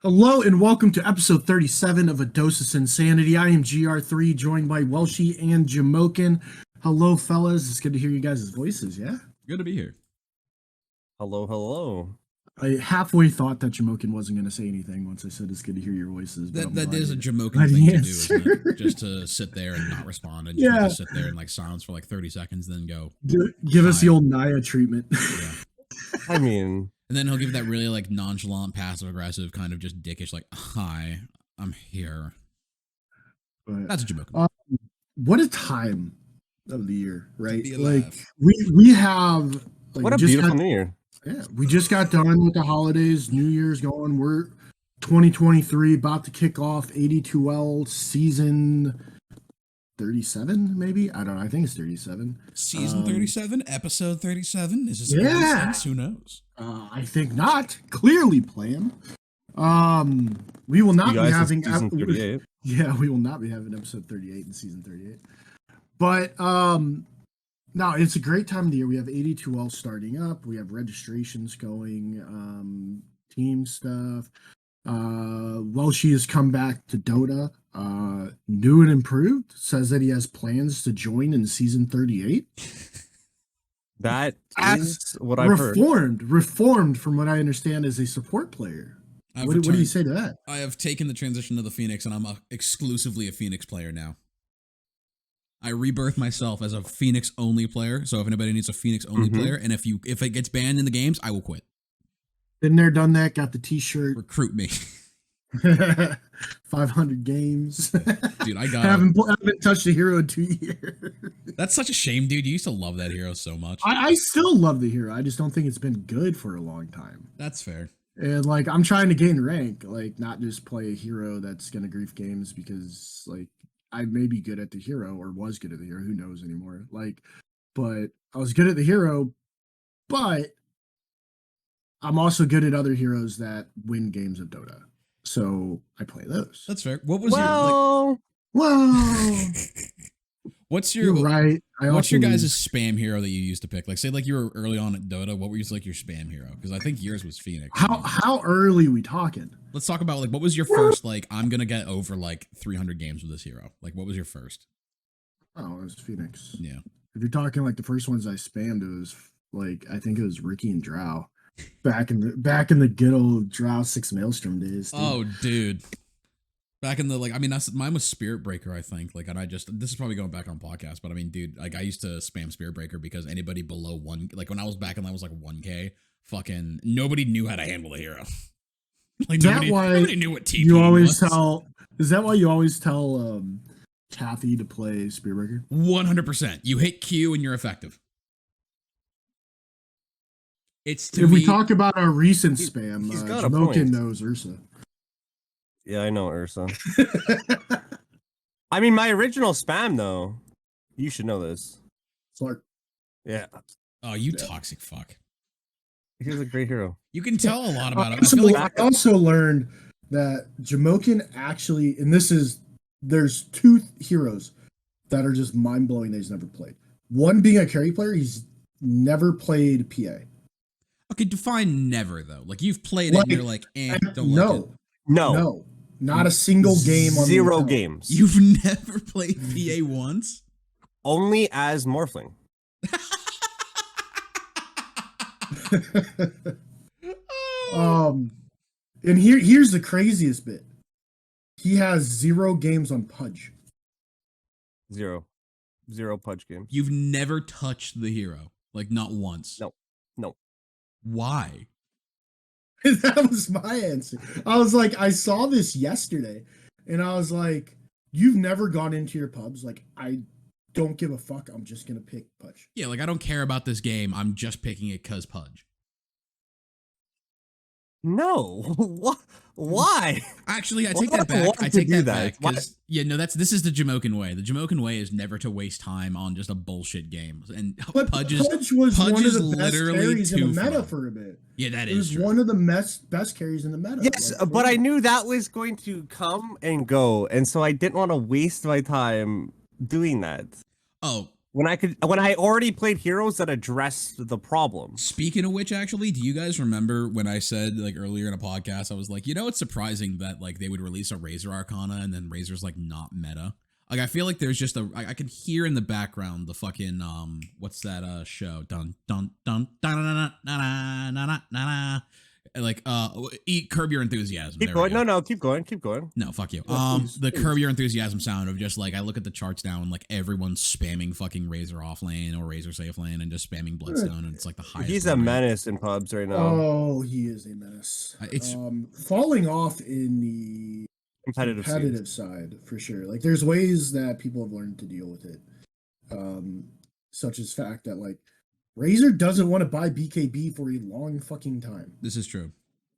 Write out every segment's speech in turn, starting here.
Hello and welcome to episode 37 of A Dose of Sinsanity. I am GR3, joined by Welshie and Jamokin. Hello, fellas. It's good to hear you guys' voices, yeah? Good to be here. Hello, hello. I halfway thought that Jamokin wasn't going to say anything once I said it's good to hear your voices. That is a Jamokin glad thing he to do, isn't it? answered. Just to sit there and not respond and Yeah. just sit there in like silence for like 30 seconds, then go. Give us the Hi. old Naya treatment. Yeah. I mean, And then he'll give that really like nonchalant, passive aggressive kind of just dickish like, "Hi, I'm here." But, That's a Jamokin. what a time of the year, right? be Like alive. we have like what a just beautiful got- new year. Yeah, we just got done with the holidays. New Year's going. We're 2023 about to kick off 82L season 37, maybe. I don't know. I think it's 37. Season 37, episode 37. Is this Yeah. coincidence? Who knows? I think not. Clearly planned. We will not You be guys, having. it's season 38. Yeah, we will not be having episode 38 in season 38. But no, it's a great time of the year. We have 82L starting up. We have registrations going, team stuff. Welshie has come back to Dota, new and improved. Says that he has plans to join in season 38. That As is what I've heard. Reformed from what I understand as a support player. I've What do you returned. say to that? I have taken the transition to the Phoenix, and I'm exclusively a Phoenix player now. I rebirthed myself as a Phoenix only player. So if anybody needs a Phoenix only player, and if it gets banned in the games, I will quit. Been there, done that. Got the T-shirt. Recruit me, 500 games. dude. I got. haven't touched a hero in 2 years. That's such a shame, dude. You used to love that hero so much. I still love the hero. I just don't think it's been good for a long time. That's fair. And like I'm trying to gain rank, like not just play a hero that's gonna grief games because like I may be good at the hero or was good at the hero, who knows anymore. Like, but I was good at the hero, but I'm also good at other heroes that win games of Dota. So I play those. That's fair. What was Well, Whoa. what's your You're right. what's your guys' lose. spam hero that you used to pick? Like, say, like you were early on at Dota. What were like your spam hero? Because I think yours was Phoenix. How early we talking? Let's talk about like what was your first like I'm gonna get over like 300 games with this hero. Like, what was your first? Oh, it was Phoenix. Yeah. If you're talking like the first ones I spammed, it was like I think it was Ricky and Drow. Back in the good old Drow 6 Maelstrom days. Dude. Oh, dude. Back in the like, I mean, mine was Spirit Breaker, I think. Like, and this is probably going back on podcast, but I mean, dude, like I used to spam Spirit Breaker because anybody below one, like when I was back and I was like 1K, fucking nobody knew how to handle the hero. Like Is that why nobody knew what TP you always was. tell? Is that why you always tell Kathy to play Spearbreaker? 100%. You hit Q and you're effective. It's to If me. we talk about our recent spam, he's got a Jamokin point. knows Ursa. yeah, I know Ursa. I mean, my original spam, though, you should know this. Clark. Yeah, Oh, you toxic fuck. he was a great hero. You can tell a lot about him. I feel like I also learned that Jamokin actually, and there's two heroes that are just mind blowing that he's never played. One being a carry player, he's never played PA. okay, define never though. Like you've played it and you're like, don't like it. No, not a single game. On the Zero account. games. You've never played PA once? Only as Morphling. And here's the craziest bit. He has 0 games on Pudge. Zero Pudge games. You've never touched the hero. Like not once. No. Why? That was my answer. I was like, I saw this yesterday, and I was like, you've never gone into your pubs. Like, I don't give a fuck. I'm just gonna pick Pudge. Yeah, like I don't care about this game. I'm just picking it cause Pudge. No. What? Why? Actually, I Why take would that I back. want I to take do that that? back. Why- 'Cause, yeah, no, this is the Jamokin way. The Jamokin way is never to waste time on just a bullshit game. And But Pudge Pudge is was Pudge one of is the best literally carries in the too meta fun. for a bit. Yeah, that It is was true. one of the best carries in the meta. Yes, Like, but I knew that was going to come and go, and so I didn't want to waste my time doing that. Oh, when I already played heroes that addressed the problem. Speaking of which, actually, do you guys remember when I said like earlier in a podcast, I was like, it's surprising that like they would release a Razor Arcana and then Razor's like not meta. Like I feel like there's just I can hear in the background the fucking what's that show dun dun dun dun dun dun dun dun like eat Curb Your Enthusiasm. Keep going. No, keep going. No, fuck you. Please, The please. Curb Your Enthusiasm sound of just like I look at the charts now and like everyone's spamming fucking Razor off lane or Razor safe lane and just spamming Bloodstone and it's like the highest. He's a menace in pubs right now. Oh, he is a menace. It's falling off in the competitive side for sure. Like there's ways that people have learned to deal with it. Such as fact that like Razor doesn't want to buy BKB for a long fucking time. This is true.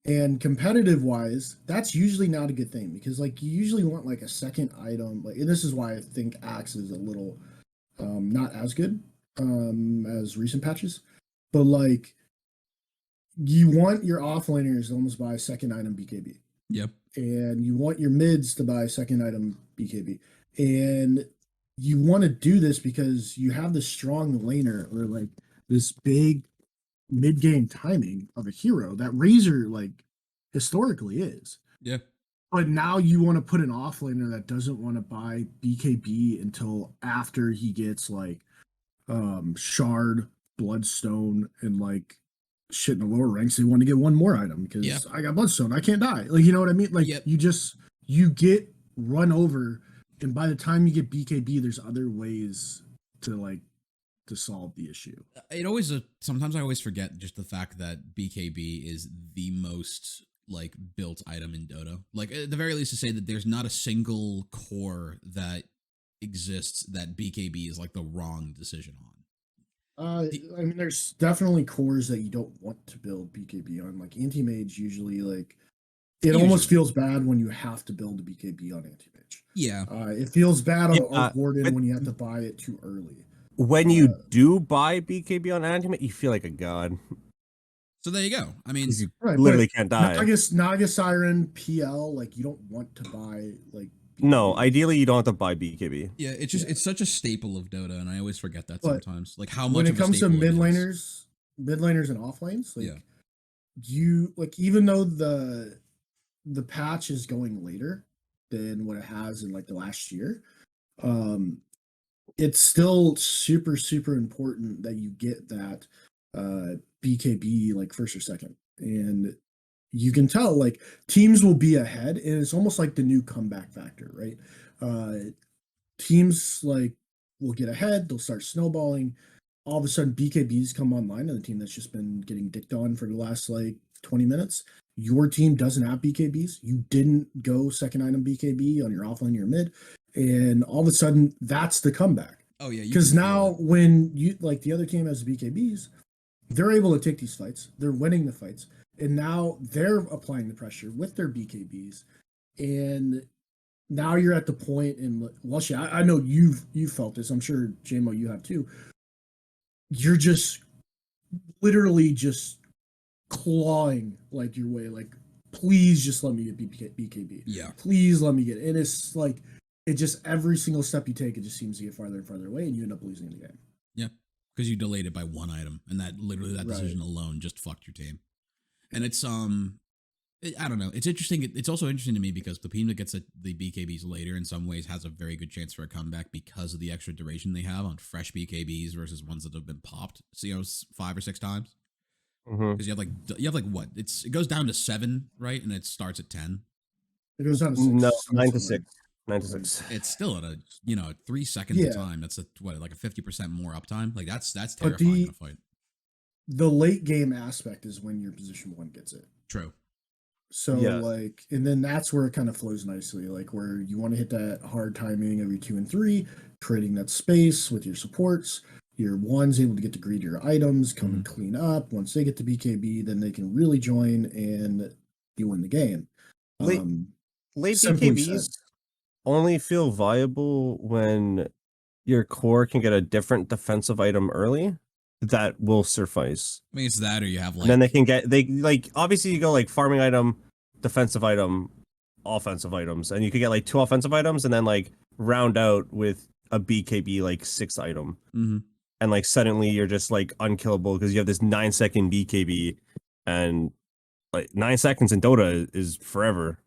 And competitive wise, that's usually not a good thing because like you usually want like a second item. Like, and this is why I think Axe is a little not as good as recent patches. But like you want your offlaners to almost buy a second item BKB. Yep. And you want your mids to buy second item BKB. And you want to do this because you have this strong laner or like this big mid-game timing of a hero that Razor like historically is. Yeah. But now you want to put an offlaner that doesn't want to buy BKB until after he gets like Shard, Bloodstone, and like shit in the lower ranks. They want to get one more item because I got Bloodstone. I can't die. Like, you know what I mean? Like you get run over, and by the time you get BKB, there's other ways to solve the issue. It always sometimes I always forget just the fact that BKB is the most like built item in Dota. Like at the very least to say that there's not a single core that exists that BKB is like the wrong decision on. I mean, there's definitely cores that you don't want to build BKB on. Like anti-mage usually like it almost feels bad when you have to build a BKB on anti-mage. Yeah. It feels bad on Gordon when you have to buy it too early. When you do buy BKB on anti-mage, you feel like a god. So there you go. I mean, you literally can't die. Naga Siren, PL, like you don't want to buy like BKB. No, ideally you don't have to buy BKB. Yeah, it's just it's such a staple of Dota, and I always forget that sometimes. Like how much when it comes to mid laners, and off lanes, like you like even though the patch is going later than what it has in like the last year, it's still super important that you get that BKB like first or second, and you can tell like teams will be ahead, and it's almost like the new comeback factor, right? Teams like will get ahead, they'll start snowballing, all of a sudden BKBs come online, and the team that's just been getting dicked on for the last like 20 minutes, your team doesn't have BKBs, you didn't go second item BKB on your offlane, your mid, and all of a sudden that's the comeback. Oh yeah, because now when you like the other team has BKBs, they're able to take these fights, they're winning the fights, and now they're applying the pressure with their BKBs, and now you're at the point in Lushy. I know you've felt this. I'm sure JMO you have too. You're just literally just clawing like your way, like please just let me get BKB. Yeah, please let me get it. And it's like it just every single step you take, it just seems to get farther and farther away, and you end up losing the game. Yeah, because you delayed it by one item, and that literally that decision alone just fucked your team. And it's I don't know. It's interesting. It's also interesting to me because the team that gets the BKBs later in some ways has a very good chance for a comeback because of the extra duration they have on fresh BKBs versus ones that have been popped, 5 or 6 times. Because you have like what? It goes down to 7, right? And it starts at 10. It goes down to 6. No, 9 to 6. 9 to 6. It's still at a 3 seconds of time. That's like a 50% more uptime. Like that's terrifying in a fight. The late game aspect is when your position 1 gets it. True. So like, and then that's where it kind of flows nicely, like where you want to hit that hard timing every 2 and 3, creating that space with your supports. Your 1's able to get the greedier items, come and clean up. Once they get to BKB, then they can really join and you win the game. Late BKBs only feel viable when your core can get a different defensive item early. That will suffice. I mean, it's that, or you have like. And then they can get obviously you go like farming item, defensive item, offensive items, and you could get like 2 offensive items, and then like round out with a BKB like 6 item, Mm-hmm. and like suddenly you're just like unkillable because you have this 9-second BKB, and like 9 seconds in Dota is forever.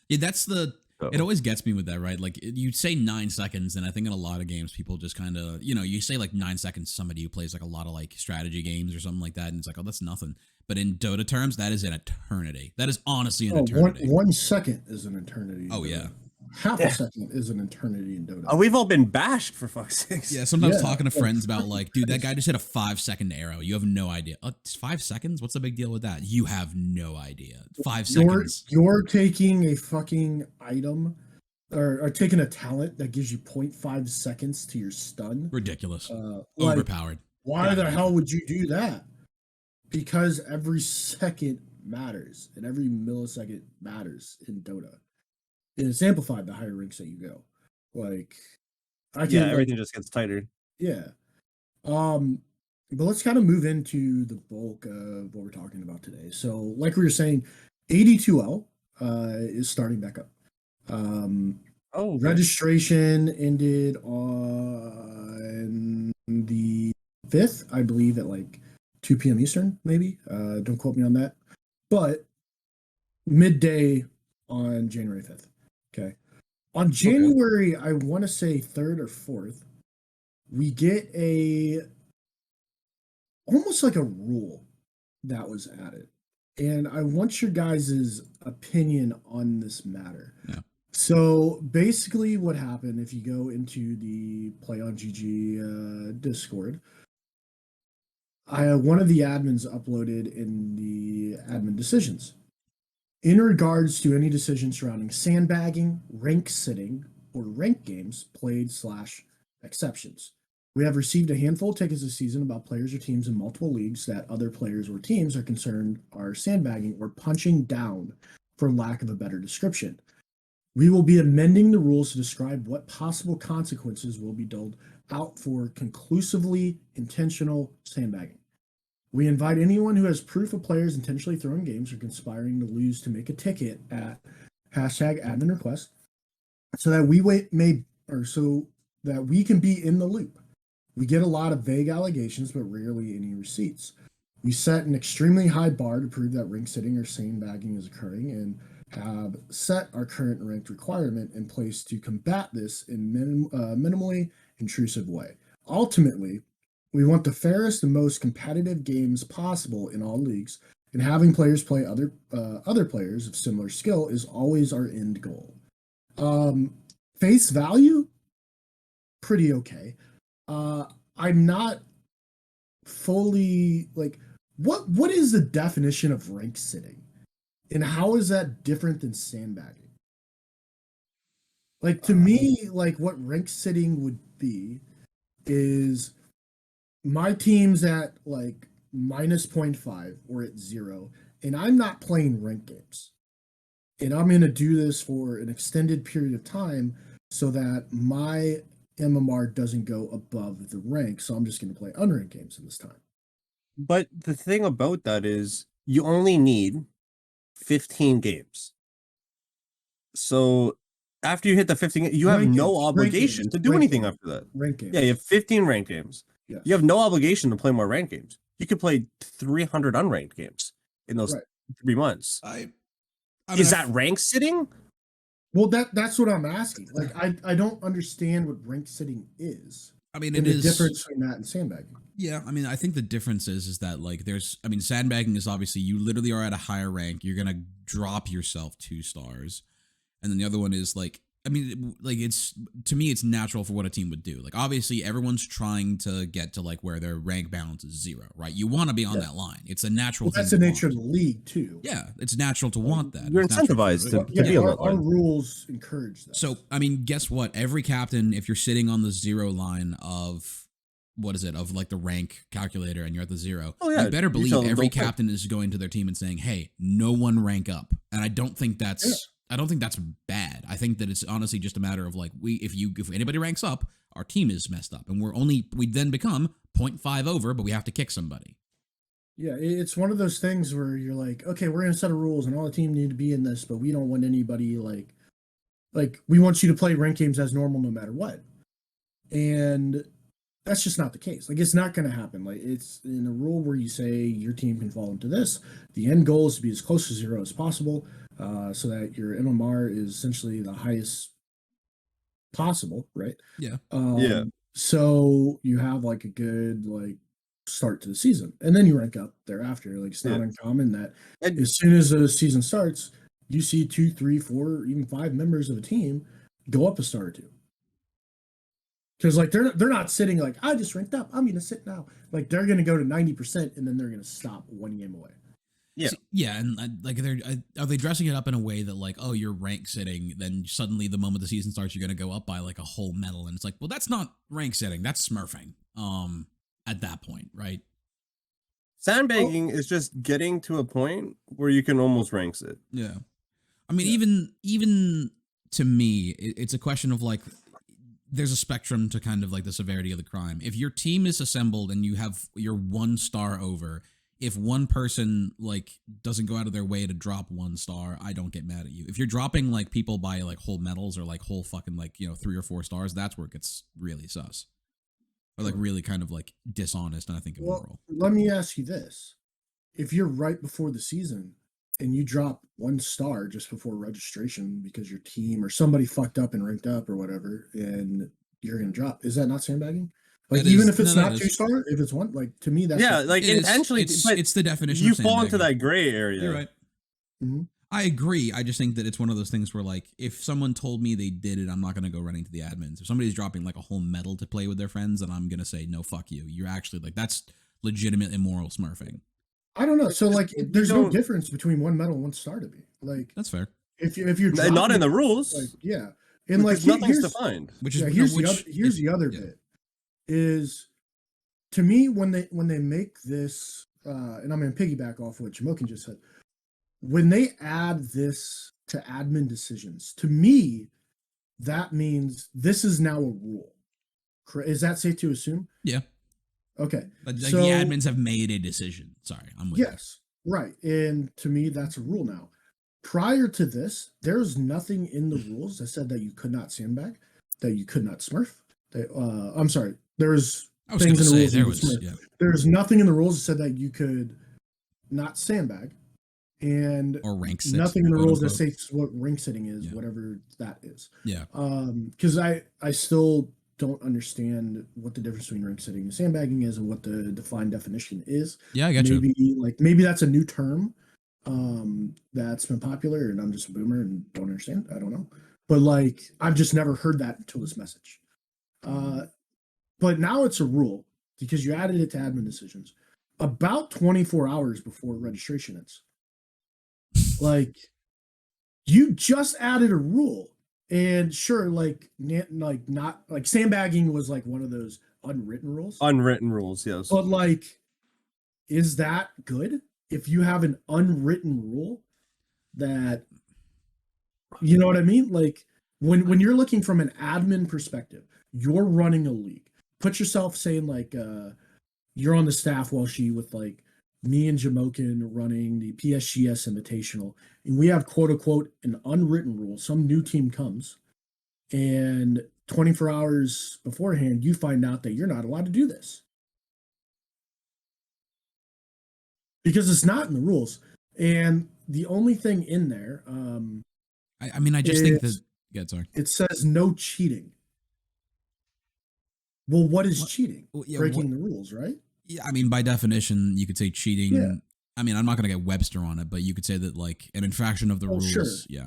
Yeah, that's the. It So, always gets me with that, right? Like you say 9 seconds, and I think in a lot of games, people just kind of, you say like 9 seconds to somebody who plays like a lot of like strategy games or something like that, and it's like, oh, that's nothing. But in Dota terms, that is an eternity. That is honestly an eternity. 1 second is an eternity. Oh yeah. Half a second is an eternity in Dota. we've all been bashed for fuck's sakes. Yeah, sometimes Yeah. talking to friends about like, dude, that guy just hit a 5-second arrow. You have no idea. It's 5 seconds? What's the big deal with that? You have no idea. 5 seconds. You're taking a fucking item or taking a talent that gives you 0.5 seconds to your stun. Ridiculous. Like, Overpowered. why the hell would you do that? Because every second matters and every millisecond matters in Dota. And it's amplified the higher ranks that you go. Like, Everything just gets tighter. Yeah. But let's kind of move into the bulk of what we're talking about today. So, like we were saying, 82L is starting back up. Okay. Registration ended on the 5th, I believe, at like 2 p.m. Eastern, maybe. Don't quote me on that. But midday on January 5th. Okay. On January, I want to say 3rd or 4th, we get almost like a rule that was added. And I want your guys' opinion on this matter. Yeah. So basically what happened, if you go into the Play on GG Discord, one of the admins uploaded in the admin decisions in regards to any decision surrounding sandbagging, rank sitting, or rank games played / exceptions. We have received a handful of tickets this season about players or teams in multiple leagues that other players or teams are concerned are sandbagging or punching down, for lack of a better description. We will be amending the rules to describe what possible consequences will be doled out for conclusively intentional sandbagging. We invite anyone who has proof of players intentionally throwing games or conspiring to lose to make a ticket at #admin request so that we can be in the loop. We get a lot of vague allegations, but rarely any receipts. We set an extremely high bar to prove that rank sitting or sandbagging is occurring and have set our current ranked requirement in place to combat this in minimally intrusive way. Ultimately, we want the fairest and most competitive games possible in all leagues, and having players play other players of similar skill is always our end goal. Face value, pretty okay. I'm not fully like what is the definition of rank sitting, and how is that different than sandbagging? Like, to me, like what rank sitting would be is my team's at like minus 0.5 or at 0, and I'm not playing rank games, and I'm going to do this for an extended period of time so that my MMR doesn't go above the rank, so I'm just going to play unranked games in this time. But the thing about that is you only need 15 games. So after you hit the 15, you have no obligation to do anything after that. Rank games. Yeah, you have 15 ranked games. Yes. You have no obligation to play more ranked games. You could play 300 unranked games in those 3 months. Is that rank sitting? Well, that's what I'm asking. Like, I don't understand what rank sitting is. I mean, it is the difference between that and sandbagging. Yeah, I mean, I think the difference is that like sandbagging is obviously you literally are at a higher rank, you're gonna drop yourself 2 stars, and then the other one is like, I mean, like it's, to me, it's natural for what a team would do. Like, obviously, everyone's trying to get to like where their rank balance is 0, right? You want to be on that line. It's a natural. That's the nature of the league too. Yeah, it's natural to want that. You're incentivized to be on that line. Our rules encourage that. So, I mean, guess what? Every captain, if you're sitting on the 0 line of of like the rank calculator and you're at the 0, you better believe every captain is going to their team and saying, "Hey, no one rank up." And I don't think that's bad. I think that it's honestly just a matter of like, if anybody ranks up, our team is messed up, and we then become 0.5 over, but we have to kick somebody. Yeah, it's one of those things where you're like, okay, we're gonna set a rules and all the team need to be in this, but we don't want anybody like we want you to play rank games as normal no matter what. And that's just not the case. Like, it's not going to happen. Like, it's in a rule where you say your team can fall into this. The end goal is to be as close to 0 as possible, so that your MMR is essentially the highest possible, right? Yeah. Yeah. So you have like a good like start to the season, and then you rank up thereafter. Like, it's not Yeah. uncommon that And as soon as the season starts, you see 2, 3, 4, even 5 members of a team go up a star or two. Because like they're not sitting like, I just ranked up, I'm gonna sit now. Like, they're gonna go to 90% and then they're gonna stop one game away. Yeah. See, yeah, and like are they dressing it up in a way that like, oh, you're rank sitting, then suddenly the moment the season starts, you're gonna go up by like a whole medal, and it's like, well, that's not rank sitting, that's smurfing. At that point, right? Sandbagging is just getting to a point where you can almost rank sit. Yeah, I mean, Yeah. even to me, it's a question of like, there's a spectrum to kind of like the severity of the crime. If your team is assembled and you have your 1 star over, if one person like doesn't go out of their way to drop 1 star, I don't get mad at you. If you're dropping like people by like whole medals or like whole fucking like, 3 or 4 stars, that's where it gets really sus. Or like really kind of like dishonest and I think immoral. Let me ask you this. If you're right before the season and you drop 1 star just before registration because your team or somebody fucked up and ranked up or whatever, and you're gonna drop, is that not sandbagging? Like, even if it's not 2 star, if it's 1, like, to me that's yeah, like intentionally, but it's the definition you of fall into sandbagging. that gray area. You're right. Mhm. I agree. I just think that it's one of those things where, like, if someone told me they did it, I'm not going to go running to the admins. If somebody's dropping like a whole medal to play with their friends, then I'm going to say, no, fuck you. You're actually like, that's legitimate immoral smurfing. I don't know. So like, You there's no don't- difference between 1 medal and 1 star to me. Like, That's fair. if you're not dropping in the it, rules. like, yeah, and like Because nothing's here's defined. Which is yeah, which, here's the other yeah. bit is, to me, when they make this, and I'm gonna piggyback off what Jamokin just said, when they add this to admin decisions, to me, that means this is now a rule. Is that safe to assume? Yeah. Okay. Like So the admins have made a decision. Sorry, I'm with you. yes, right, and to me, that's a rule now. Prior to this, there's nothing in the rules that said that you could not sandbag, that you could not smurf. That, I'm sorry, there's I was going to things in the say rules there you was, could smurf. yeah. There's nothing in the rules that said that you could not sandbag, and Or rank sit, nothing in the quote rules that unquote. states what rank sitting is, Yeah. whatever that is. Yeah. Because I still don't understand what the difference between rank sitting and sandbagging is, and what the defined definition is. Yeah, I got you. Maybe that's a new term that's been popular, and I'm just a boomer and don't understand. I don't know, but like, I've just never heard that until this message. But now it's a rule because you added it to admin decisions about 24 hours before registration ends. Like, you just added a rule, and sure, like not like sandbagging was like one of those unwritten rules. Unwritten rules, yes. But like, is that good if you have an unwritten rule that, you know what I mean? Like, when you're looking from an admin perspective, you're running a league. Put yourself saying like you're on the staff, while she with like me and Jamokin running the PSGS Invitational, and we have quote unquote an unwritten rule. Some new team comes, and 24 hours beforehand, you find out that you're not allowed to do this because it's not in the rules. And the only thing in there, I mean, I just think that. Yeah, sorry. It says no cheating. Well, what is cheating? Well, yeah, Breaking the rules, right? Yeah, I mean, by definition, you could say cheating. Yeah. I mean, I'm not going to get Webster on it, but you could say that like an infraction of the rules. Sure. Yeah.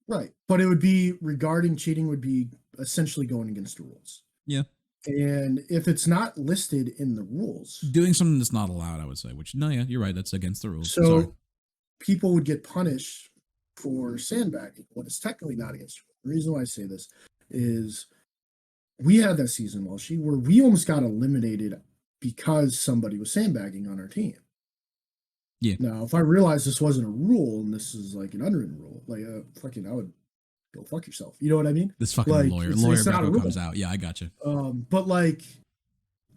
Right. But it would be, regarding cheating, would be essentially going against the rules. Yeah. And if it's not listed in the rules, Doing something that's not allowed, I would say, which, no, yeah, you're right. That's against the rules. so Sorry. people would get punished for sandbagging when it's technically not against the rules. The reason why I say this is we had that season, where we almost got eliminated because somebody was sandbagging on our team. Yeah. Now, if I realized this wasn't a rule and this is like an unwritten rule, like fucking, I would go fuck yourself. You know what I mean? This fucking like, lawyer it's not a Greco rule. comes out. Yeah, I got you. But like,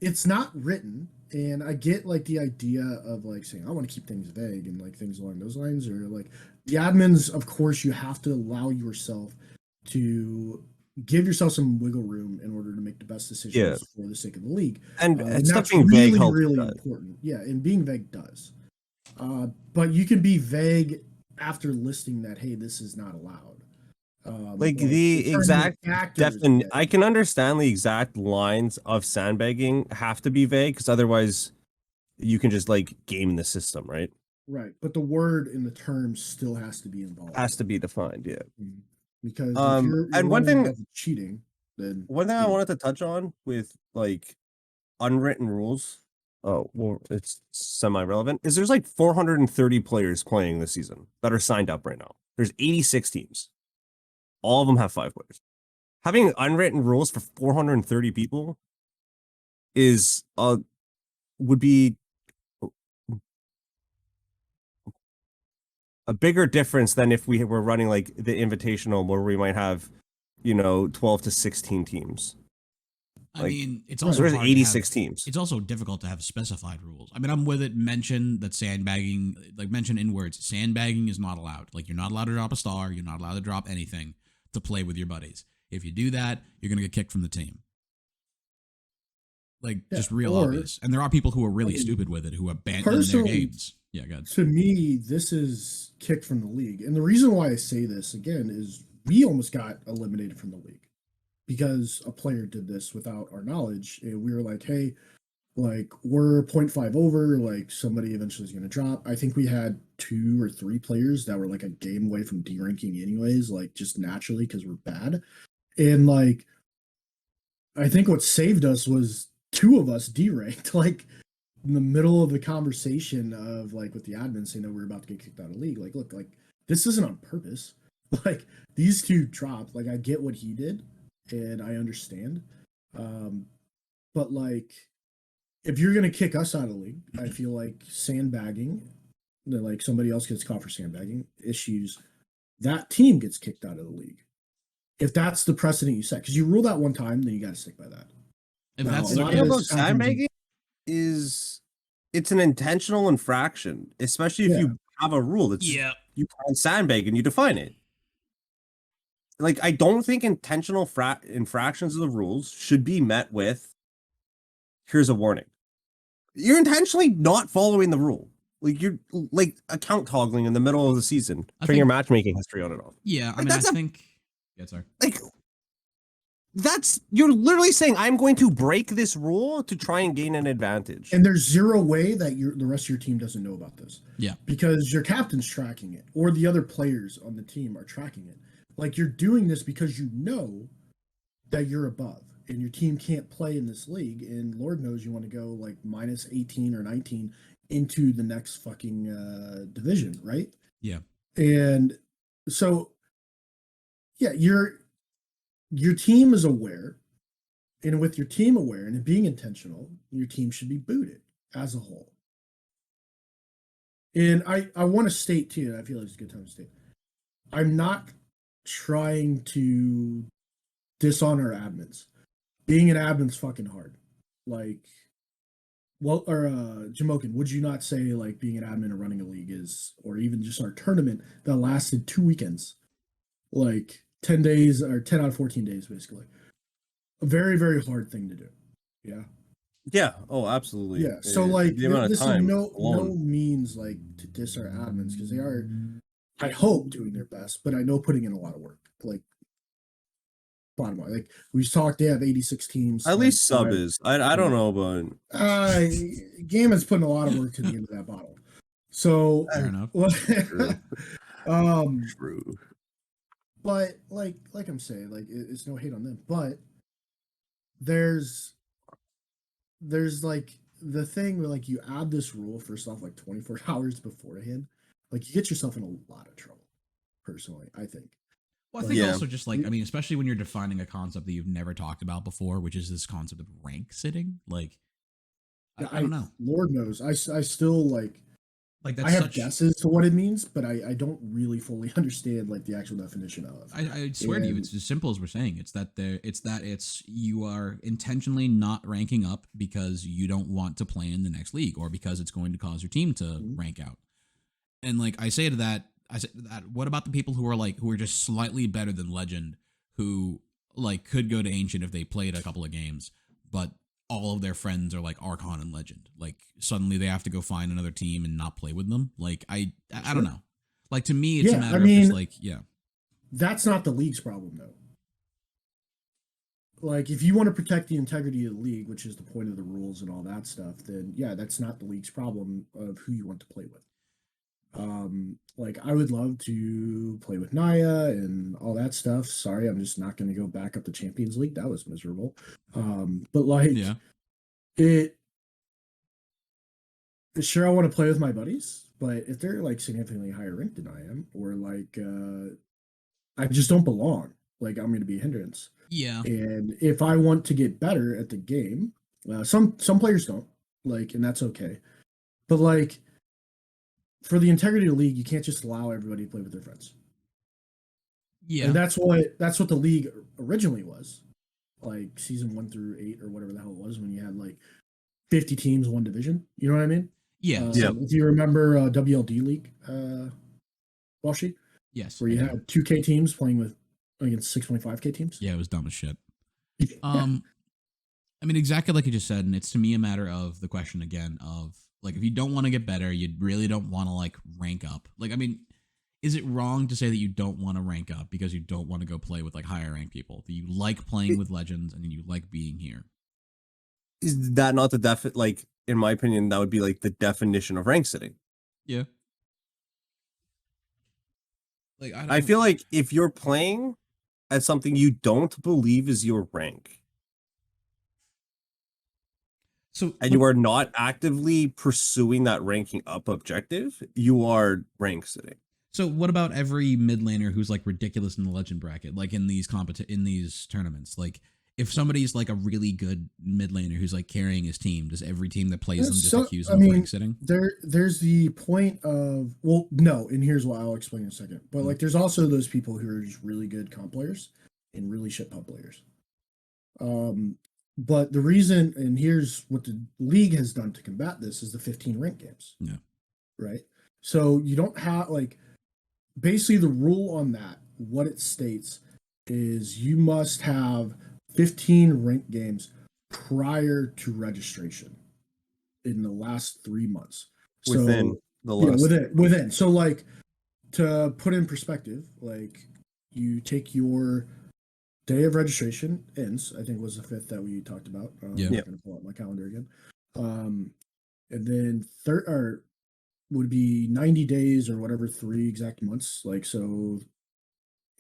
it's not written, and I get like the idea of like saying I want to keep things vague and like things along those lines, or like the admins, of course, you have to allow yourself to give yourself some wiggle room in order to make the best decisions for the sake of the league. And stuff that's being really, vague helps really that. important. Yeah, and being vague does. But you can be vague after listing that, hey, this is not allowed. Like the exact factors. I can understand the exact lines of sandbagging have to be vague because otherwise you can just like game the system, right? Right, but the word in the term still has to be involved. Has to be defined, yeah. Mhm. Because if you're and running off of cheating, then one thing I wanted to touch on with like unwritten rules, oh well, it's semi-relevant, is there's like 430 players playing this season that are signed up right now. There's 86 teams. All of them have 5 players. Having unwritten rules for 430 people is would be a bigger difference than if we were running like the invitational where we might have 12 to 16 teams. I mean, it's also there's hard 86 to have, teams. It's also difficult to have specified rules. I mean, I'm with it. Mention that sandbagging, like mention in words, sandbagging is not allowed. Like you're not allowed to drop a star. You're not allowed to drop anything to play with your buddies. If you do that, you're gonna get kicked from the team. Like just real obvious. And there are people who are really stupid with it who abandon their games. Yeah, good. To me, this is kicked from the league. And the reason why I say this again is we almost got eliminated from the league because a player did this without our knowledge. And we were like, hey, like we're 0.5 over, like somebody eventually is going to drop. I think we had 2 or 3 players that were like a game away from de-ranking anyways, like just naturally because we're bad. And like, I think what saved us was 2 of us de-ranked, like in the middle of the conversation of like with the admin saying that we're about to get kicked out of the league. Like, look, like this isn't on purpose. Like these 2 dropped. Like I get what he did and I understand. But like if you're gonna kick us out of the league, I feel like sandbagging, like somebody else gets caught for sandbagging issues, that team gets kicked out of the league. If that's the precedent you set, because you rule that one time, then you got to stick by that. If Now, that's the thing about sandbagging is it's an intentional infraction, especially if you have a rule that's you can sandbag and you define it. Like I don't think intentional infractions of the rules should be met with here's a warning. You're intentionally not following the rule. Like you're like account toggling in the middle of the season, turning your matchmaking history on and off. Yeah, like, I mean, I think. Yeah, sorry. Like you're literally saying I'm going to break this rule to try and gain an advantage. And there's zero way that the rest of your team doesn't know about this. Yeah. Because your captain's tracking it, or the other players on the team are tracking it. Like you're doing this because you know that you're above and your team can't play in this league, and Lord knows you want to go like minus 18 or 19 into the next fucking division, right? Yeah. And so yeah, your team is aware, and with your team aware and it being intentional, your team should be booted as a whole. And I want to state too, and I feel like it's a good time to state, I'm not trying to dishonor admins. Being an admin's fucking hard. Like, well, or Jamokin, would you not say like being an admin and running a league is, or even just our tournament that lasted 2 weekends, like 10 days or 10 out of 14 days, basically, a very, very hard thing to do. Yeah. Yeah. Oh, absolutely. Yeah. So like this is no alone. means like to diss our admins because they are, I hope, doing their best, but I know putting in a lot of work. Like bottom line, like we talked, they have 86 teams. At least sub is. I don't know, but Game is putting a lot of work to the end of that bottle. So fair enough. True. But like I'm saying, like it's no hate on them, but there's like the thing where like you add this rule for stuff like 24 hours beforehand, like you get yourself in a lot of trouble. Personally, I think. Well, I think also just like, I mean, especially when you're defining a concept that you've never talked about before, which is this concept of rank sitting. Like, I don't know. Lord knows, I still like that's I have guesses to what it means, but I don't really fully understand like the actual definition of. I swear to you, it's as simple as we're saying. It's you are intentionally not ranking up because you don't want to play in the next league or because it's going to cause your team to rank out. And like I say to that, what about the people who are just slightly better than Legend, who like could go to Ancient if they played a couple of games, but all of their friends are like Archon and Legend. Like suddenly they have to go find another team and not play with them. Like I don't know. Like to me, it's a matter of just like that's not the league's problem though. Like if you want to protect the integrity of the league, which is the point of the rules and all that stuff, then yeah, that's not the league's problem of who you want to play with. Like I would love to play with Naya and all that stuff. Sorry, I'm just not going to go back up the Champions League. That was miserable. But like it sure I want to play with my buddies, but if they're like significantly higher ranked than I am, or like I just don't belong, like I'm going to be a hindrance. Yeah. And if I want to get better at the game, some players don't, like, and that's okay. But like for the integrity of the league, you can't just allow everybody to play with their friends. Yeah. And that's what the league originally was. Like season 1 through 8 or whatever the hell it was, when you had like 50 teams, one division. You know what I mean? Yeah. If you remember WLD League, Walshy? Yes. Where you had 2K teams playing against 6.5K teams. Yeah, it was dumb as shit. I mean, exactly like you just said, and it's to me a matter of the question again of like, if you don't want to get better, you really don't want to like rank up. Like, I mean, is it wrong to say that you don't want to rank up because you don't want to go play with like higher ranked people? That you like playing with legends and you like being here? Is that not the like, in my opinion, that would be like the definition of rank sitting. Yeah. Like, I feel like if you're playing at something you don't believe is your rank, and you are not actively pursuing that ranking up objective, you are rank sitting. So what about every mid laner who's like ridiculous in the legend bracket, like in these in these tournaments? Like if somebody's like a really good mid laner who's like carrying his team, does every team that plays them just accuse them of rank sitting? There's the point of, well, no, and here's why I'll explain in a second. But like there's also those people who are just really good comp players and really shit pub players. But the reason, and here's what the league has done to combat this, is the 15 rank games. Yeah. Right? So you don't have, like, basically the rule on that, what it states is you must have 15 rank games prior to registration in the last 3 months. Within the last. Yeah, within. So, like, to put in perspective, like, you take your day of registration ends, I think was the 5th that we talked about. I'm going to pull up my calendar again. And then would be 90 days or whatever, 3 exact months. Like, so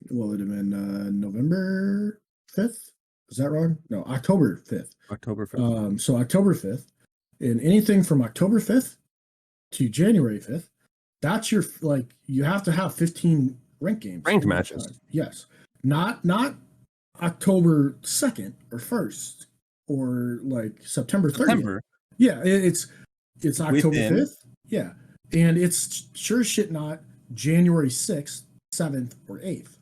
what would have been November 5th? Is that wrong? No, October 5th. October 5th. So October 5th, and anything from October 5th to January 5th, that's your, like, you have to have 15 ranked matches. Yes. Not October 2nd or 1st or like September 30th. Yeah, it's October 5th. Yeah. And it's sure as shit not January 6th, 7th, or 8th.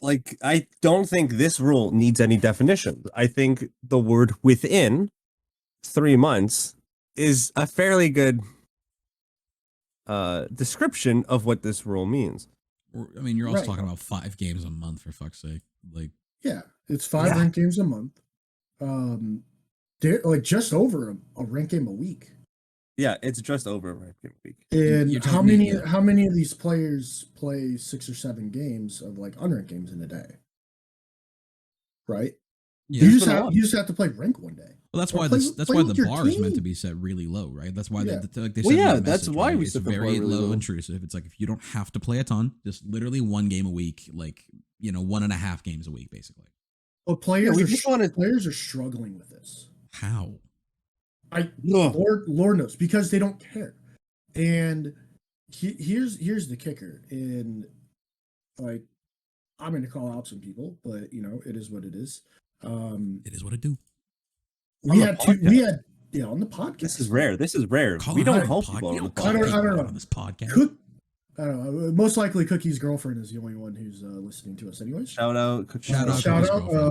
Like, I don't think this rule needs any definition. I think the word within 3 months is a fairly good description of what this rule means. I mean, you're also talking about 5 games a month, for fuck's sake. Like, yeah, it's 5 ranked games a month. They're like just over a ranked game a week. Yeah, it's just over a ranked game a week. And how many of these players play 6 or 7 games of like unranked games in a day? Right? Yeah, you just have to play rank one day. Well, that's why the bar is meant to be set really low, right? That's why they said that's why we set the bar very low intrusive. It's like, if you don't have to play a ton, just literally 1 game a week, like, 1.5 games a week, basically. Well, players are struggling with this. How? Lord knows, because they don't care. And here's the kicker. And like, I'm going to call out some people, but it is what it is. It is what it do. We had on the podcast. This is rare. We don't call people on the podcast. I don't know on this podcast. I don't know. Most likely, Cookie's girlfriend is the only one who's listening to us, anyways. Shout out.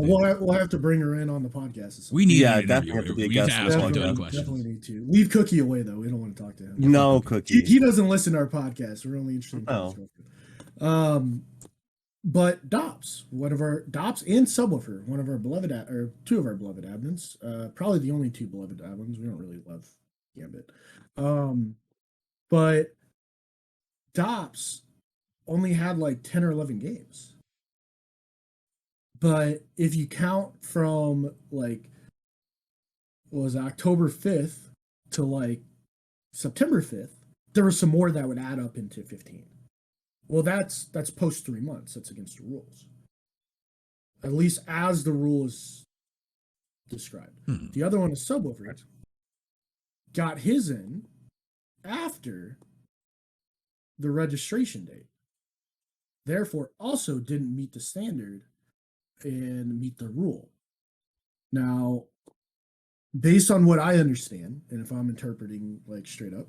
We'll have to bring her in on the podcast. We need definitely have to be a guest. Definitely need to leave Cookie away though. We don't want to talk to him. No, Cookie. He doesn't listen to our podcast. We're only interested in his girlfriend. But Dops, Dops and Subwoofer, one of our beloved or two of our beloved admins, probably the only two beloved admins. We don't really love Gambit, but Dops only had like 10 or 11 games. But if you count from like was October 5th to like September 5th, there were some more that would add up into 15. Well, that's post 3 months. That's against the rules. At least as the rule is described. The other one is Subwoofer. Got his in after the registration date. Therefore, also didn't meet the standard and meet the rule. Now, based on what I understand, and if I'm interpreting like straight up,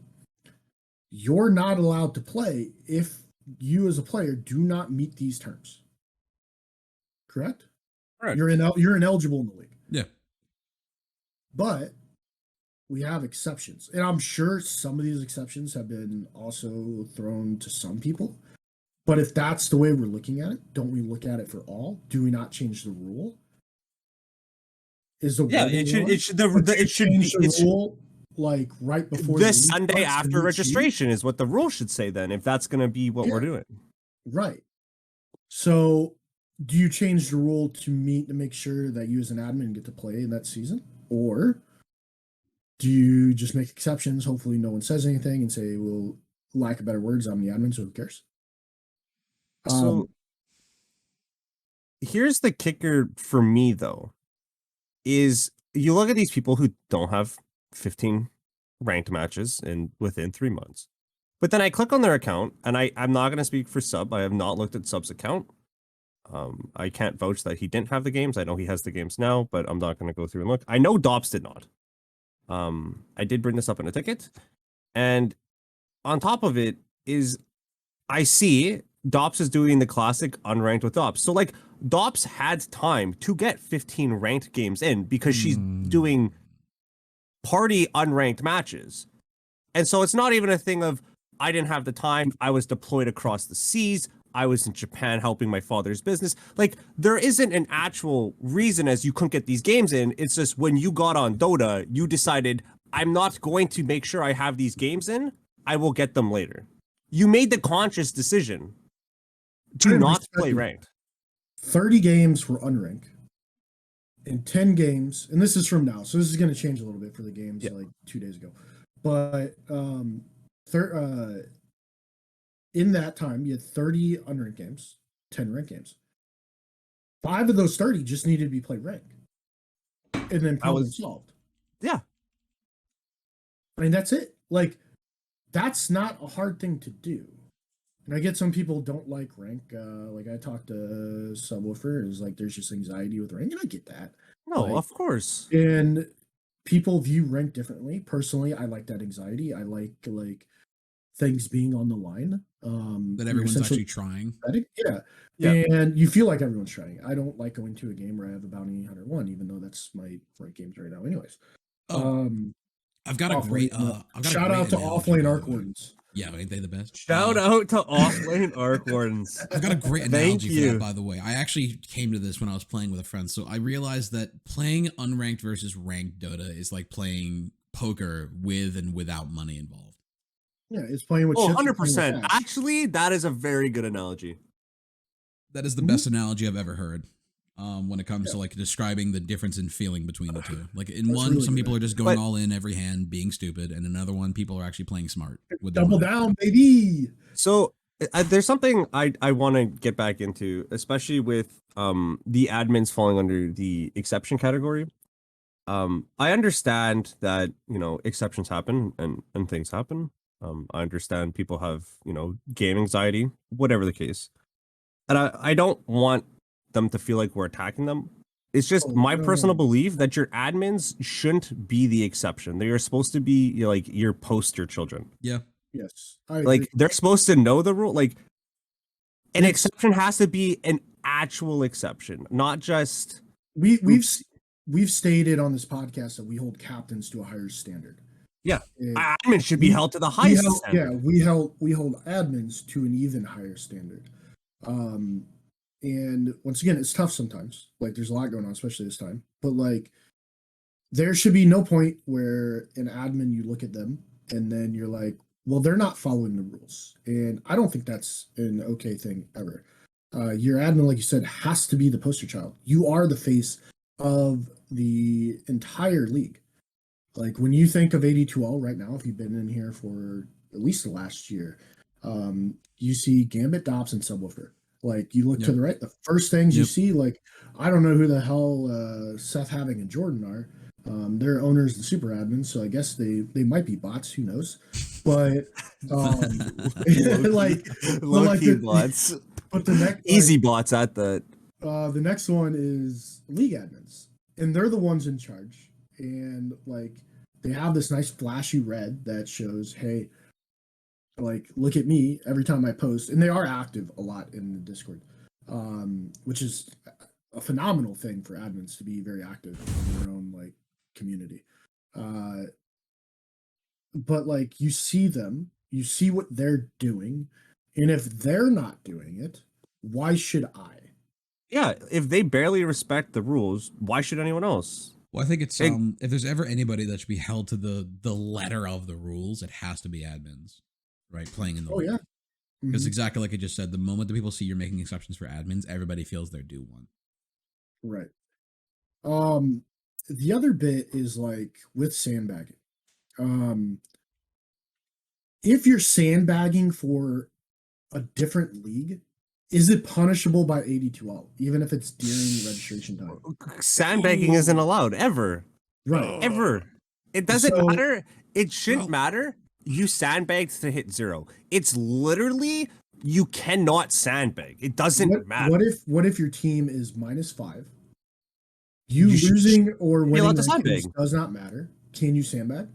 you're not allowed to play if you as a player do not meet these terms. Correct? Correct. You're ineligible in the league. Yeah. But we have exceptions. And I'm sure some of these exceptions have been also thrown to some people. But if that's the way we're looking at it, don't we look at it for all? Do we not change the rule? Is the it should change the rule like right before this Sunday after registration is what the rule should say then, if that's going to be what we're doing. Right. So do you change the rule to make sure that you as an admin get to play in that season? Or do you just make exceptions? Hopefully no one says anything and say, well, lack of better words, I'm the admin, so who cares? So here's the kicker for me, though, is you look at these people who don't have 15 ranked matches within 3 months. But then I click on their account, and I'm not going to speak for Sub. I have not looked at Sub's account. I can't vouch that he didn't have the games. I know he has the games now, but I'm not going to go through and look. I know Dops did not. I did bring this up in a ticket. And on top of it is I see Dops is doing the classic unranked with Dops. So like Dops had time to get 15 ranked games in because she's doing party unranked matches. And so it's not even a thing of I didn't have the time. I was deployed across the seas. I was in Japan helping my father's business. Like there isn't an actual reason as you couldn't get these games in. It's just when you got on Dota, you decided I'm not going to make sure I have these games in. I will get them later. You made the conscious decision to not play ranked. 30 games were unranked. And 10 games, and this is from now, so this is going to change a little bit for the games like 2 days ago. But in that time, you had 30 unranked games, 10 ranked games. 5 of those 30 just needed to be played ranked. And then problem solved. Yeah. I mean, that's it. Like, that's not a hard thing to do. And I get some people don't like rank. Like I talked to Subwoofer, is like there's just anxiety with rank, and I get that. No, like, of course. And people view rank differently. Personally, I like that anxiety. I like things being on the line. That everyone's actually trying. Yeah. And you feel like everyone's trying. I don't like going to a game where I have a bounty hunter 1, even though that's my ranked games right now, anyways. I've got a great shout out to Offlane Arc Wardens. Yeah, ain't they the best? Shout out to Offlane Arc Wardens. I've got a great analogy for that, by the way. I actually came to this when I was playing with a friend. So I realized that playing unranked versus ranked Dota is like playing poker with and without money involved. Yeah, it's playing with 100%. Actually, that is a very good analogy. That is the best analogy I've ever heard. When it comes to like describing the difference in feeling between the two. Like in one, really some people are just going all in every hand, being stupid, and another one, people are actually playing smart. With double down, baby. So there's something I want to get back into, especially with the admins falling under the exception category. I understand that exceptions happen and things happen. I understand people have game anxiety, whatever the case, and I don't want them to feel like we're attacking them. It's just my personal belief that your admins shouldn't be the exception. They are supposed to be like your poster children. Yeah. Yes. Like they're supposed to know the rule. Like an exception has to be an actual exception, not just we've stated on this podcast that we hold captains to a higher standard. Yeah. Admins should be held to the highest standard. Yeah, we hold admins to an even higher standard. And once again, it's tough sometimes. Like there's a lot going on, especially this time. But like there should be no point where an admin you look at them and then you're like, well, they're not following the rules. And I don't think that's an okay thing ever. Your admin, like you said, has to be the poster child. You are the face of the entire league. Like when you think of 82L right now, if you've been in here for at least the last year, you see Gambit, Dobbs, and Subwoofer. Like you look to the right, the first things you see, like I don't know who the hell Seth Having and Jordan are. They're owners of the super admins, so I guess they might be bots. Who knows? But low-key bots. But the next easy bots at that. The next one is league admins, and they're the ones in charge. And like they have this nice flashy red that shows, hey, like look at me every time I post, and they are active a lot in the Discord, which is a phenomenal thing for admins to be very active in their own like community. But like you see them, you see what they're doing, and if they're not doing it, why should I? Yeah, if they barely respect the rules, why should anyone else? Well, I think it's if there's ever anybody that should be held to the letter of the rules, it has to be admins, right? Playing in the league. Yeah. Because exactly like I just said, the moment that people see you're making exceptions for admins, everybody feels they're due one. Right. The other bit is like with sandbagging. If you're sandbagging for a different league, is it punishable by 82L, even if it's during registration time? Sandbagging isn't allowed ever. Right. Ever. It doesn't matter. It shouldn't matter. You sandbagged to hit 0. It's literally you cannot sandbag. It doesn't matter. What if your team is -5? You losing or winning does not matter. Can you sandbag?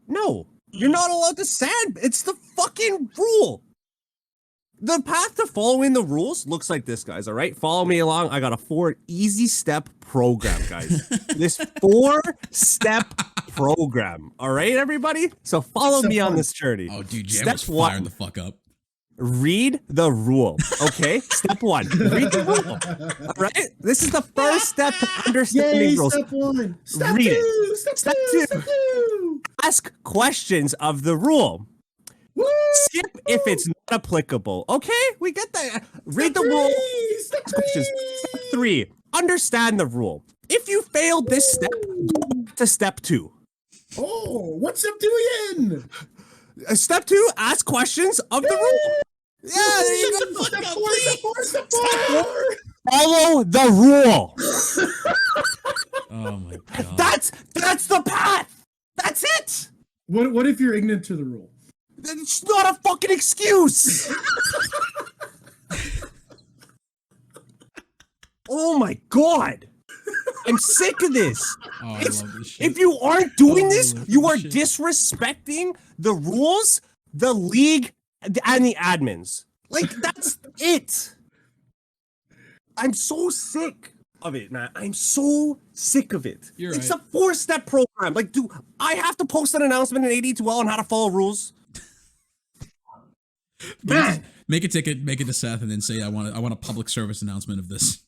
No, you're not allowed to sand. It's the fucking rule. The path to following the rules looks like this, guys. All right, follow me along. I got a 4 easy step program, guys. This 4-step program. All right, everybody. So follow me on this journey. Oh, dude, Jam was firing the fuck up. Read the rule. Okay, step 1. Read the rule. All right, this is the first step to understanding rules. Step 1. Step Read 2. it. Step 2. Step 2. Ask questions of the rule. Woo! Skip if it's not applicable. Okay, we get that. Read the rule. Step Questions. Step 3. Understand the rule. If you failed this step, go back to step 2. Oh, what's step 2 again? Step 2. Ask questions of the rule. Yeah, there you go. Step 4. Step 4. Step 4. Follow the rule. Oh my god. That's the path. That's it. What if you're ignorant to the rule? It's not a fucking excuse. Oh my god. I'm sick of this. Oh, I love this shit. If you aren't doing this, you are disrespecting the rules, the league, and the admins. Like, that's it. I'm so sick of it, man. I'm so sick of it. It's a 4-step program. Like, do I have to post an announcement in 82L on how to follow rules? Man. Make a ticket, make it to Seth, and then say I want a public service announcement of this.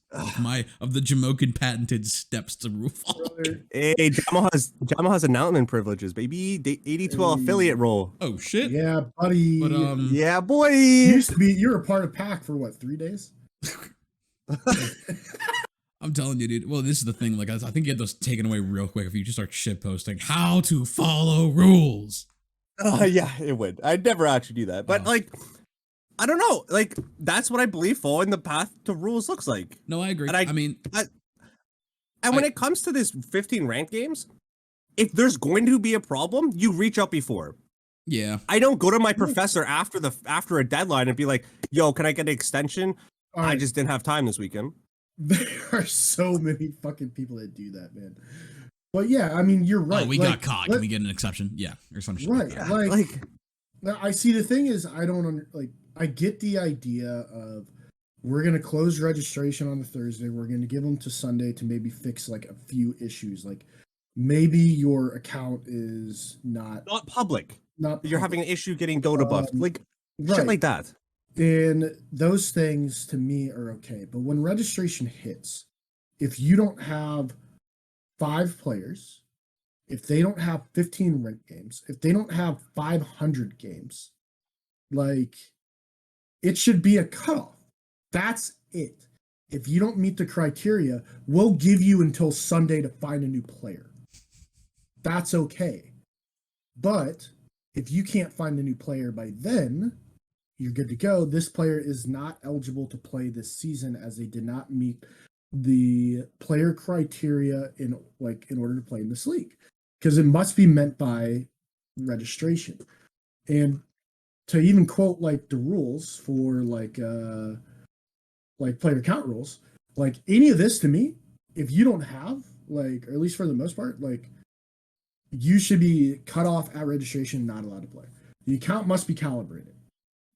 Of the Jamokin patented steps to rule following. Hey, Jamo has announcement privileges, baby. 82L affiliate role. Oh shit. Yeah, buddy. But yeah, boy. You're a part of PAC for what, 3 days? I'm telling you, dude. Well, this is the thing. Like, I think you get those taken away real quick if you just start shit posting how to follow rules. Yeah, it would. I'd never actually do that, but like, I don't know. Like, that's what I believe following the path to rules looks like. No, I agree. And when it comes to this 15 ranked games, if there's going to be a problem, you reach out before. Yeah. I don't go to my professor after a deadline and be like, "Yo, can I get an extension? I just didn't have time this weekend." There are so many fucking people that do that, man. But yeah, I mean, you're right. Oh, we got caught. Can we get an exception? Yeah, or some shit. Right. Like I see. The thing is, I get the idea of we're going to close registration on the Thursday. We're going to give them to Sunday to maybe fix like a few issues. Like maybe your account is not public. Not You're public. having an issue getting Dota buffed. Like shit like that. And those things to me are okay. But when registration hits, if you don't have 5 players, if they don't have 15 rent games, if they don't have 500 games, like it should be a cutoff. That's it. If you don't meet the criteria, we'll give you until Sunday to find a new player. That's okay. But if you can't find a new player by then, you're good to go. This player is not eligible to play this season as they did not meet the player criteria in order to play in this league, because it must be meant by registration. And to even quote like the rules for like player count rules, like any of this to me, if you don't have like, or at least for the most part, like you should be cut off at registration, not allowed to play. The account must be calibrated.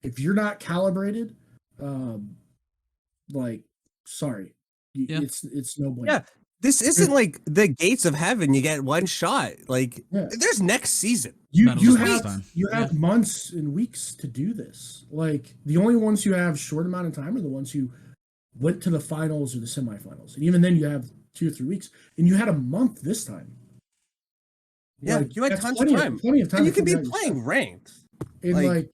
If you're not calibrated, like sorry, Yeah. it's no bueno. Yeah, this isn't like the gates of heaven. You get one shot. Like Yeah. there's next season. You That'll you be next have time. you have months and weeks to do this. Like the only ones who have short amount of time are the ones who went to the finals or the semifinals, and even then you have 2 or 3 weeks, and you had a month this time. Yeah, Like, you had that's tons of plenty time. plenty of time. And you to can be figure out your playing stuff. ranked. And like-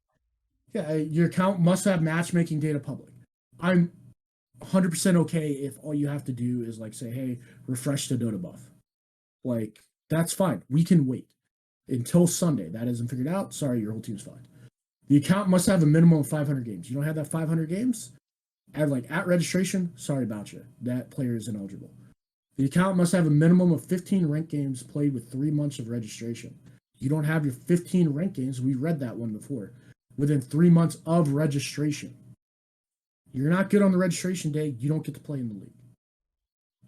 yeah, your account must have matchmaking data public. I'm 100% okay if all you have to do is like say, hey, refresh the Dota buff. Like that's fine. We can wait until Sunday. That isn't figured out. Sorry, your whole team's fine. The account must have a minimum of 500 games. You don't have that 500 games at registration. Sorry about you. That player is ineligible. The account must have a minimum of 15 ranked games played with 3 months of registration. You don't have your 15 ranked games. We read that one before. Within 3 months of registration. You're not good on the registration day. You don't get to play in the league.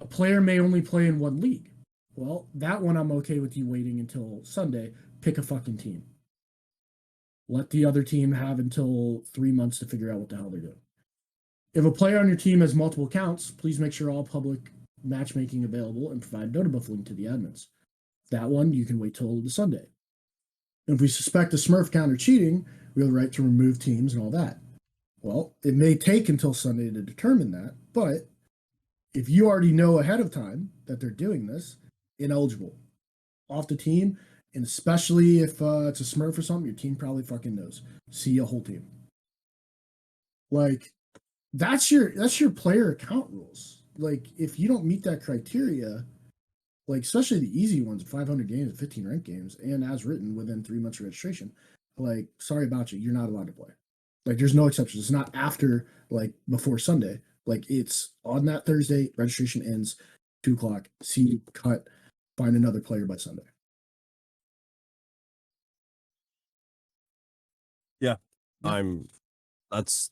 A player may only play in one league. Well, that one I'm okay with you waiting until Sunday. Pick a fucking team. Let the other team have until 3 months to figure out what the hell they're doing. If a player on your team has multiple accounts, please make sure all public matchmaking available and provide Dota buff link to the admins. That one you can wait till the Sunday. If we suspect a Smurf account or cheating, we have the right to remove teams and all that. Well, it may take until Sunday to determine that, but if you already know ahead of time that they're doing this, ineligible, off the team, and especially if it's a Smurf or something, your team probably fucking knows. See a whole team. Like that's your player account rules. Like if you don't meet that criteria, like especially the easy ones, 500 games, 15 ranked games, and as written within 3 months of registration, like sorry about you, you're not allowed to play. Like there's no exceptions. It's not after like before Sunday. Like it's on that Thursday, registration ends 2:00. See, cut, find another player by Sunday. Yeah. Yeah. That's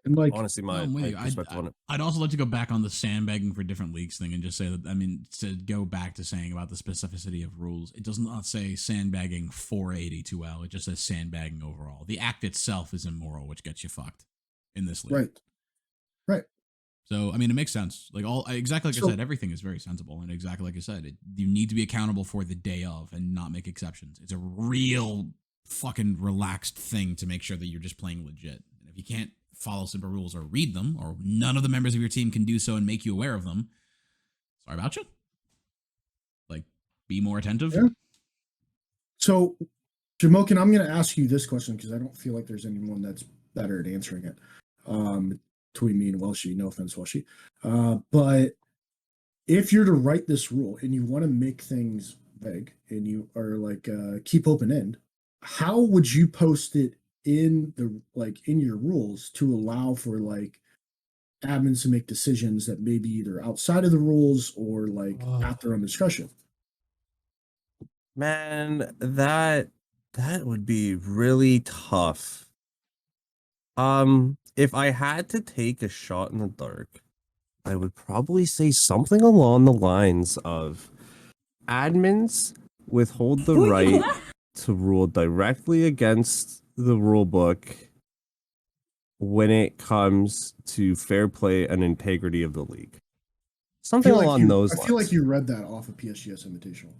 And like honestly No, my I'm with you. perspective on it. I'd also like to go back on the sandbagging for different leagues thing and just say that, I mean, to go back to saying about the specificity of rules, it does not say sandbagging for 82L. It just says sandbagging overall. The act itself is immoral, which gets you fucked in this league. Right. So, I mean, it makes sense. Like exactly like So- I said, everything is very sensible, and exactly like I said, you need to be accountable for the day of and not make exceptions. It's a real fucking relaxed thing to make sure that you're just playing legit. And if you can't follow simple rules or read them, or none of the members of your team can do so and make you aware of them, sorry about you. Like, be more attentive. Yeah. So, Jamokin, I'm going to ask you this question because I don't feel like there's anyone that's better at answering it. Between me and Welshie, no offense, Welshie. But if you're to write this rule and you want to make things vague and you are like keep open end, how would you post it in your rules to allow for like admins to make decisions that may be either outside of the rules or like at their own discretion? Man, that would be really tough. If I had to take a shot in the dark, I would probably say something along the lines of admins withhold the right to rule directly against the rule book when it comes to fair play and integrity of the league. Something along those lines. I feel like you read that off of PSGS Invitational.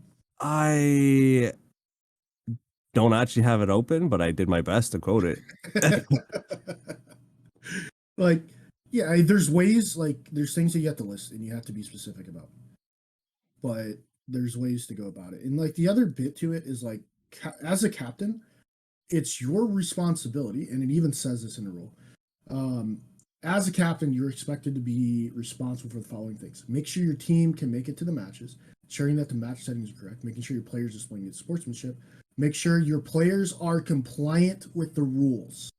don't actually have it open, but I did my best to quote it. Like, yeah, there's ways, like, there's things that you have to list and you have to be specific about. But there's ways to go about it. And, like, the other bit to it is, like, as a captain, it's your responsibility, and it even says this in the rule. As a captain, you're expected to be responsible for the following things: make sure your team can make it to the matches, ensuring that the match settings are correct, making sure your players are displaying good sportsmanship, make sure your players are compliant with the rules.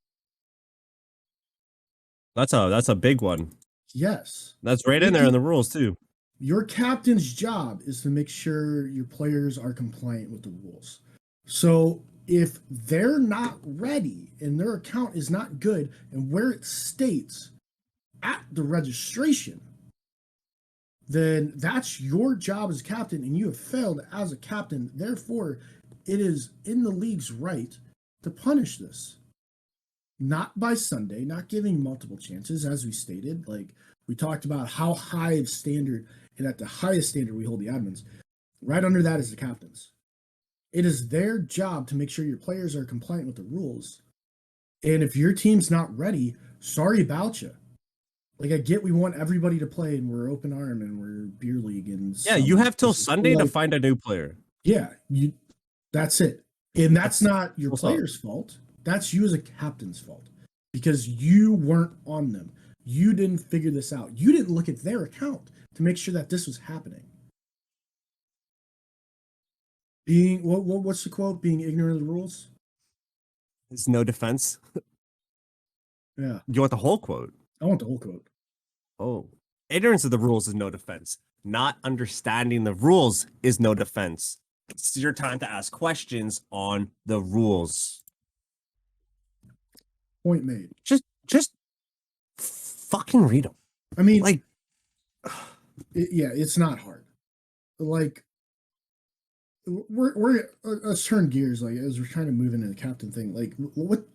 That's a big one. Yes. That's right in there in the rules too. Your captain's job is to make sure your players are compliant with the rules. So if they're not ready and their account is not good, and where it states at the registration, then that's your job as captain, and you have failed as a captain. Therefore, it is in the league's right to punish this. Not by Sunday, not giving multiple chances, as we stated. Like, we talked about how high of standard, and at the highest standard we hold the admins. Right under that is the captains. It is their job to make sure your players are compliant with the rules. And if your team's not ready, sorry about you. Like, I get we want everybody to play, and we're open arm, and we're beer league, and yeah, you have till Sunday to find a new player. Yeah, that's it. And that's not your player's fault. That's you as a captain's fault, because you weren't on them. You didn't figure this out. You didn't look at their account to make sure that this was happening. Being what's the quote? Being ignorant of the rules. It's no defense. Yeah. You want the whole quote? I want the whole quote. Oh, ignorance of the rules is no defense. Not understanding the rules is no defense. It's your time to ask questions on the rules. Point made. Just fucking read them. I mean, like, it's not hard. Like, we're let's turn gears. Like, as we're trying to move into the captain thing. Like, what?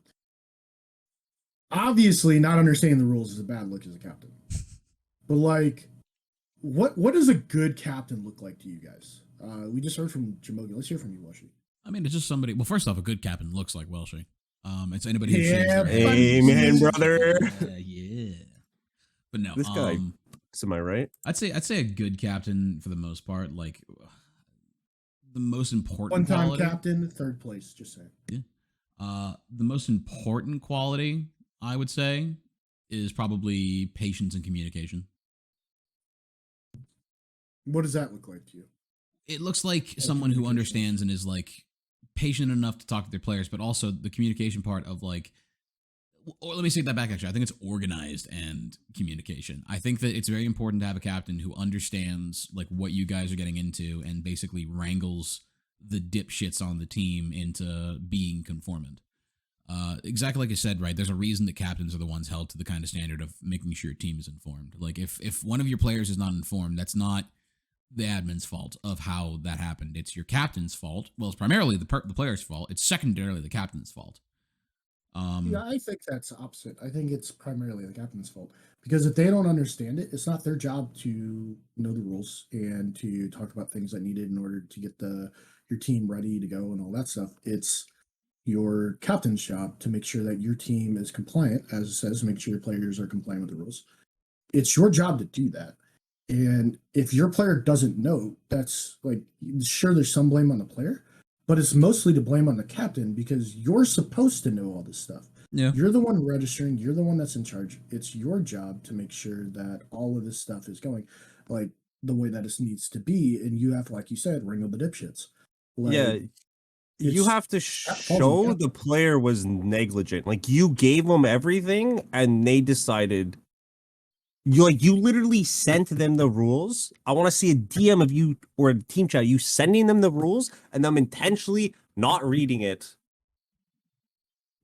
Obviously, not understanding the rules is a bad look as a captain. But, like, what does a good captain look like to you guys? We just heard from Jamogi. Let's hear from you, Welshie. I mean, it's just somebody. Well, first off, a good captain looks like Welshie. It's anybody who shaves their Yeah, head. amen, brother. Yeah. But no, This guy. Am I right? I'd say a good captain for the most part. Like, the most important One-time quality, captain, third place. Just saying. Yeah. The most important quality, I would say, is probably patience and communication. What does that look like to you? It looks like someone who understands and is, like, patient enough to talk to their players, but also the communication part of, like, or let me take that back, actually. I think it's organized and communication. I think that it's very important to have a captain who understands, like, what you guys are getting into and basically wrangles the dipshits on the team into being conformant. Exactly like I said, right? There's a reason that captains are the ones held to the kind of standard of making sure your team is informed. Like, if one of your players is not informed, that's not the admin's fault of how that happened. It's your captain's fault. Well, it's primarily the player's fault. It's secondarily the captain's fault. Yeah, I think that's opposite. I think it's primarily the captain's fault, because if they don't understand it, it's not their job to know the rules and to talk about things that needed in order to get your team ready to go and all that stuff. It's your captain's job to make sure that your team is compliant, as it says, make sure your players are compliant with the rules. It's your job to do that. And if your player doesn't know, that's, like, sure, there's some blame on the player, but it's mostly to blame on the captain, because you're supposed to know all this stuff. Yeah. You're the one registering. You're the one that's in charge. It's your job to make sure that all of this stuff is going, like, the way that it needs to be. And you have to, like you said, wrangle the dipshits. Like, yeah. You have to show the player was negligent. Like, you gave them everything and they decided, you literally sent them the rules. I want to see a DM of you or a team chat, you sending them the rules and them intentionally not reading it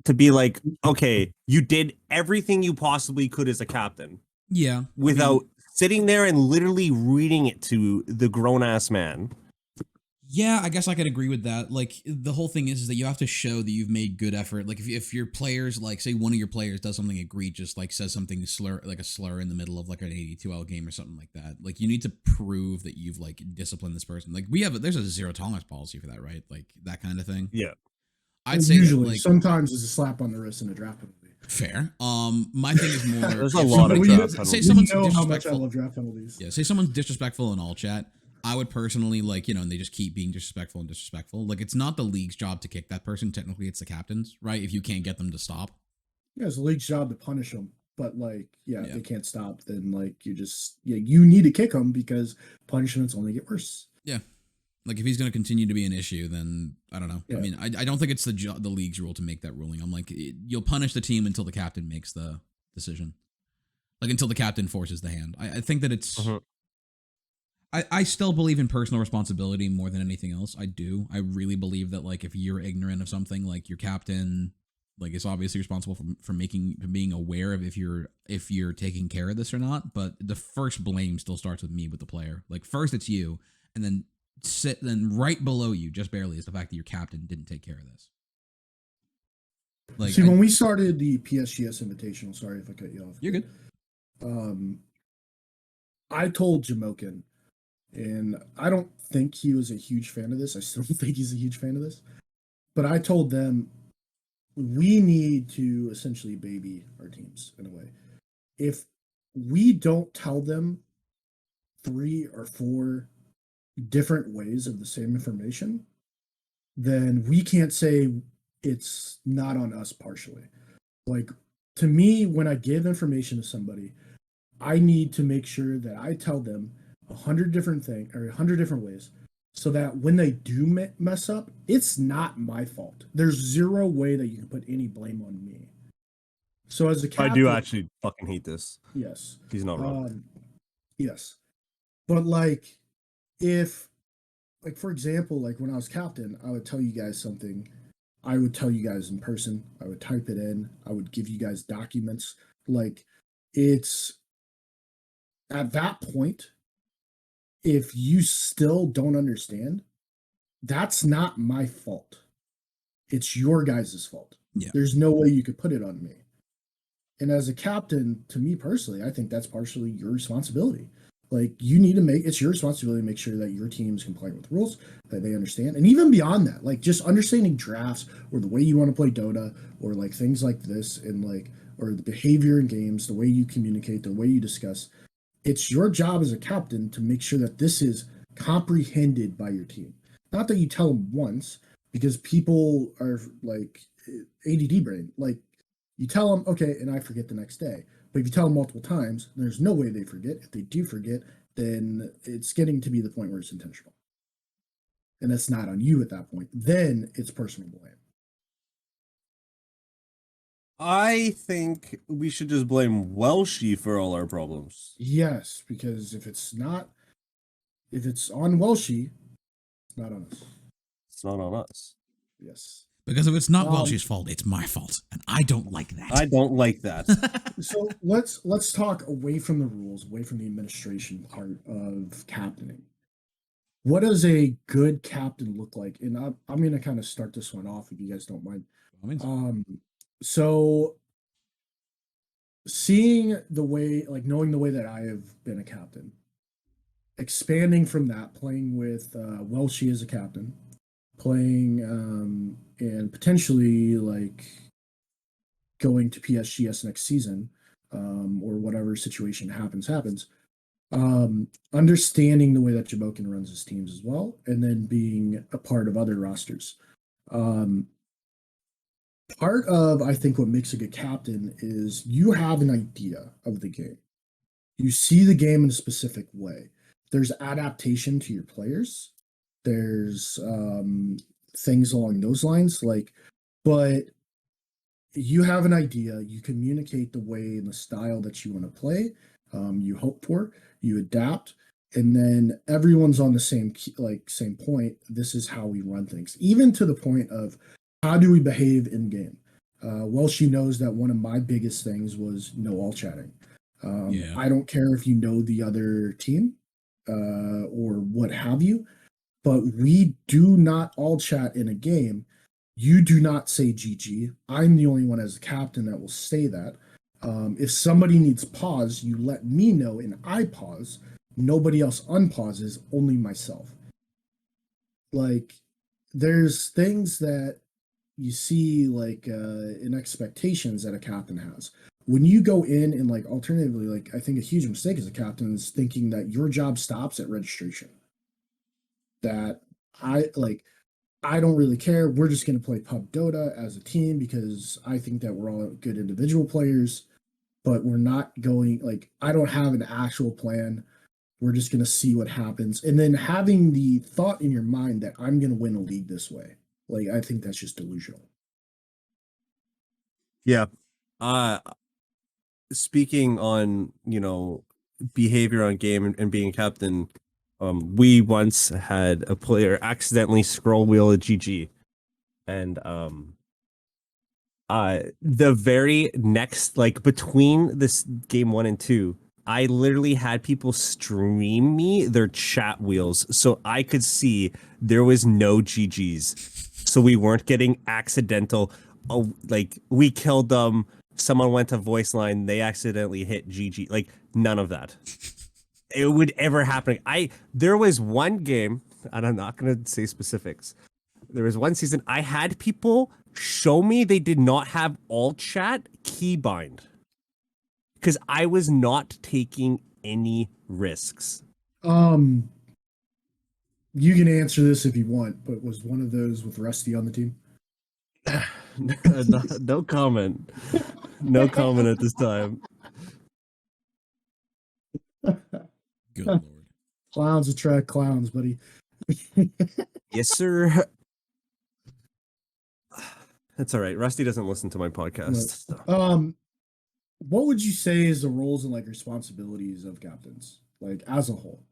to be like, okay, you did everything you possibly could as a captain. Yeah. Without sitting there and literally reading it to the grown-ass man. Yeah, I guess I could agree with that. Like, the whole thing is that you have to show that you've made good effort. Like, if your players, like, say one of your players does something egregious, like says something like a slur in the middle of, like, an 82L game or something like that, like, you need to prove that you've, like, disciplined this person. Like, there's a zero tolerance policy for that, right? Like, that kind of thing. Yeah. I'd say usually, like sometimes it's a slap on the wrist and a draft penalty. fair. My thing is more. There's a if lot of someone- draft say penalties. someone's You know how much I disrespectful. love draft penalties. Yeah, say someone's disrespectful in all chat. I would personally like, and they just keep being disrespectful and disrespectful. Like, it's not the league's job to kick that person. Technically, it's the captain's, right? If you can't get them to stop. Yeah, it's the league's job to punish them, but like, Yeah. if they can't stop, then like you need to kick them because punishments only get worse. Yeah. Like, if he's going to continue to be an issue, then I don't know. Yeah. I mean, I don't think it's the league's rule to make that ruling. I'm like, you'll punish the team until the captain makes the decision. Like, until the captain forces the hand. I think that it's. Mhm. I still believe in personal responsibility more than anything else. I do. I really believe that, like, if you're ignorant of something, like, your captain, like, is obviously responsible for being aware of if you're taking care of this or not. But the first blame still starts with me, with the player. Like, first it's you, and then right below you, just barely, is the fact that your captain didn't take care of this. Like, See, when we started the PSGS Invitational, sorry if I cut you off. you're good. I told Jamokin, and I don't think he was a huge fan of this. I still don't think he's a huge fan of this. But I told them we need to essentially baby our teams in a way. If we don't tell them 3 or 4 different ways of the same information, then we can't say it's not on us partially. Like, to me, when I give information to somebody, I need to make sure that I tell them 100 different things or 100 different ways, so that when they do mess up, it's not my fault. There's zero way that you can put any blame on me. So as a captain, I do actually fucking hate this. yes, He's not wrong. yes, but like, if, like, for example, like when I was captain, I would tell you guys something. I would tell you guys in person. I would type it in. I would give you guys documents. Like, it's at that point, if you still don't understand, that's not my fault. It's your guys' fault. Yeah. There's no way you could put it on me. And as a captain, to me personally, I think that's partially your responsibility. Like, you need to it's your responsibility to make sure that your team is compliant with rules, that they understand. And even beyond that, like, just understanding drafts or the way you want to play Dota or like things like this, and like, or the behavior in games, the way you communicate, the way you discuss. It's your job as a captain to make sure that this is comprehended by your team. Not that you tell them once, because people are like ADD brain. Like, you tell them, okay, and I forget the next day. But if you tell them multiple times, there's no way they forget. If they do forget, then it's getting to be the point where it's intentional. And that's not on you at that point. Then it's personal blame. I think we should just blame Welshie for all our problems. Yes, because if it's on Welshie, it's not on us. It's not on us. Yes. Because if it's not Welshie's fault, it's my fault, and I don't like that. I don't like that. So let's talk away from the rules, away from the administration part of captaining. What does a good captain look like? And I'm going to kind of start this one off if you guys don't mind. So seeing the way, like, knowing the way that I have been a captain, expanding from that, playing with Welshie as a captain, playing and potentially like going to PSGS next season, or whatever situation happens. Understanding the way that Jamokin runs his teams as well, and then being a part of other rosters. Part of, I think, what makes a good captain is you have an idea of the game. You see the game in a specific way. There's adaptation to your players. There's things along those lines, like, but you have an idea. You communicate the way and the style that you want to play. You hope for. You adapt, and then everyone's on the same point. This is how we run things, even to the point of how do we behave in game. Welshie knows that one of my biggest things was no all chatting. I don't care if you know the other team or what have you, but we do not all chat in a game. You do not say GG. I'm the only one as a captain that will say that. If somebody needs pause, you let me know and I pause. Nobody else unpauses, only myself. Like, there's things that you see like in expectations that a captain has. When you go in and like alternatively, like I think a huge mistake as a captain is thinking that your job stops at registration. That I don't really care. We're just going to play pub Dota as a team because I think that we're all good individual players, but we're not going like I don't have an actual plan. We're just going to see what happens. And then having the thought in your mind that I'm going to win a league this way. Like I think that's just delusional. Yeah. Speaking on, behavior on game and being captain, we once had a player accidentally scroll wheel a GG, and the very next, like between this game 1 and 2, I literally had people stream me their chat wheels so I could see there was no GGs, so we weren't getting accidental. Oh, like we killed them. Someone went to voice line, they accidentally hit GG. Like none of that. It would ever happen. There was one game, and I'm not gonna say specifics. There was one season I had people show me they did not have alt chat keybind because I was not taking any risks. You can answer this if you want, but was one of those with Rusty on the team? No comment. No comment at this time. Good lord. Clowns attract clowns, buddy. Yes, sir. That's all right. Rusty doesn't listen to my podcast. So. What would you say is the roles and like responsibilities of captains, like as a whole?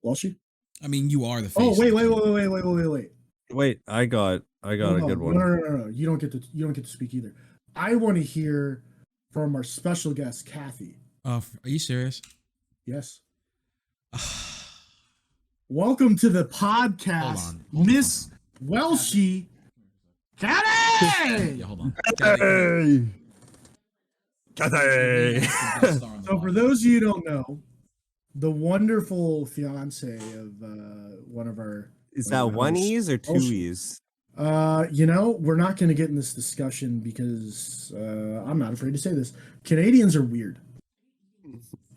Walshy? I mean, you are the face. Oh, wait. Wait, I got a good one. No. You don't get to speak either. I want to hear from our special guest, Kathy. Are you serious? Yes. Welcome to the podcast, Hold on. Miss Welshie. Kathy! Yeah, hold on. Kathy! So for those of you who don't know, the wonderful fiance of one of our Is that one E's or two E's? We're not going to get in this discussion because I'm not afraid to say this. Canadians are weird.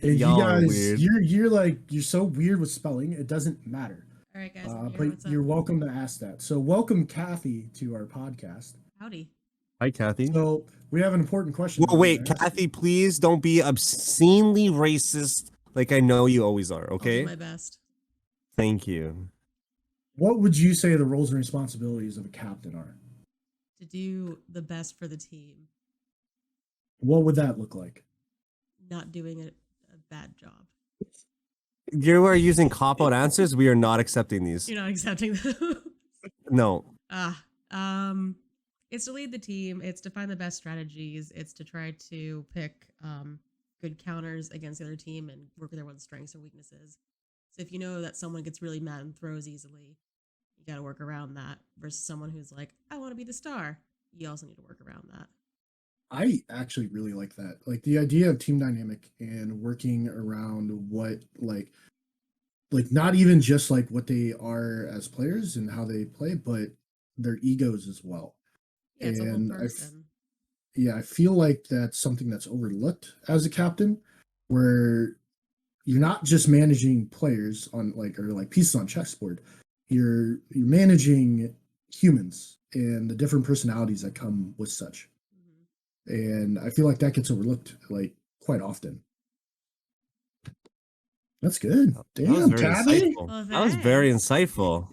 And you guys, weird. you're so weird with spelling. It doesn't matter. All right, guys. But you're welcome to ask that. So welcome Kathy to our podcast. Howdy. Hi, Kathy. So we have an important question. Well, wait, Kathy, please don't be obscenely racist like I know you always are, okay? I'll do my best. Thank you. What would you say the roles and responsibilities of a captain are? To do the best for the team. What would that look like? Not doing a bad job. You are using cop-out answers. We are not accepting these. You're not accepting those. No. It's to lead the team. It's to find the best strategies. It's to try to pick good counters against the other team and work with everyone's strengths and weaknesses. So if you know that someone gets really mad and throws easily, you got to work around that versus someone who's like, I want to be the star. You also need to work around that. I actually really like that. Like the idea of team dynamic and working around what like not even just like what they are as players and how they play, but their egos as well. Yeah, it's a whole And person. I feel like that's something that's overlooked as a captain, where you're not just managing players on or pieces on chessboard. You're managing humans and the different personalities that come with such. And I feel like that gets overlooked like quite often. That's good. Damn, Tabby. Well, that was very insightful.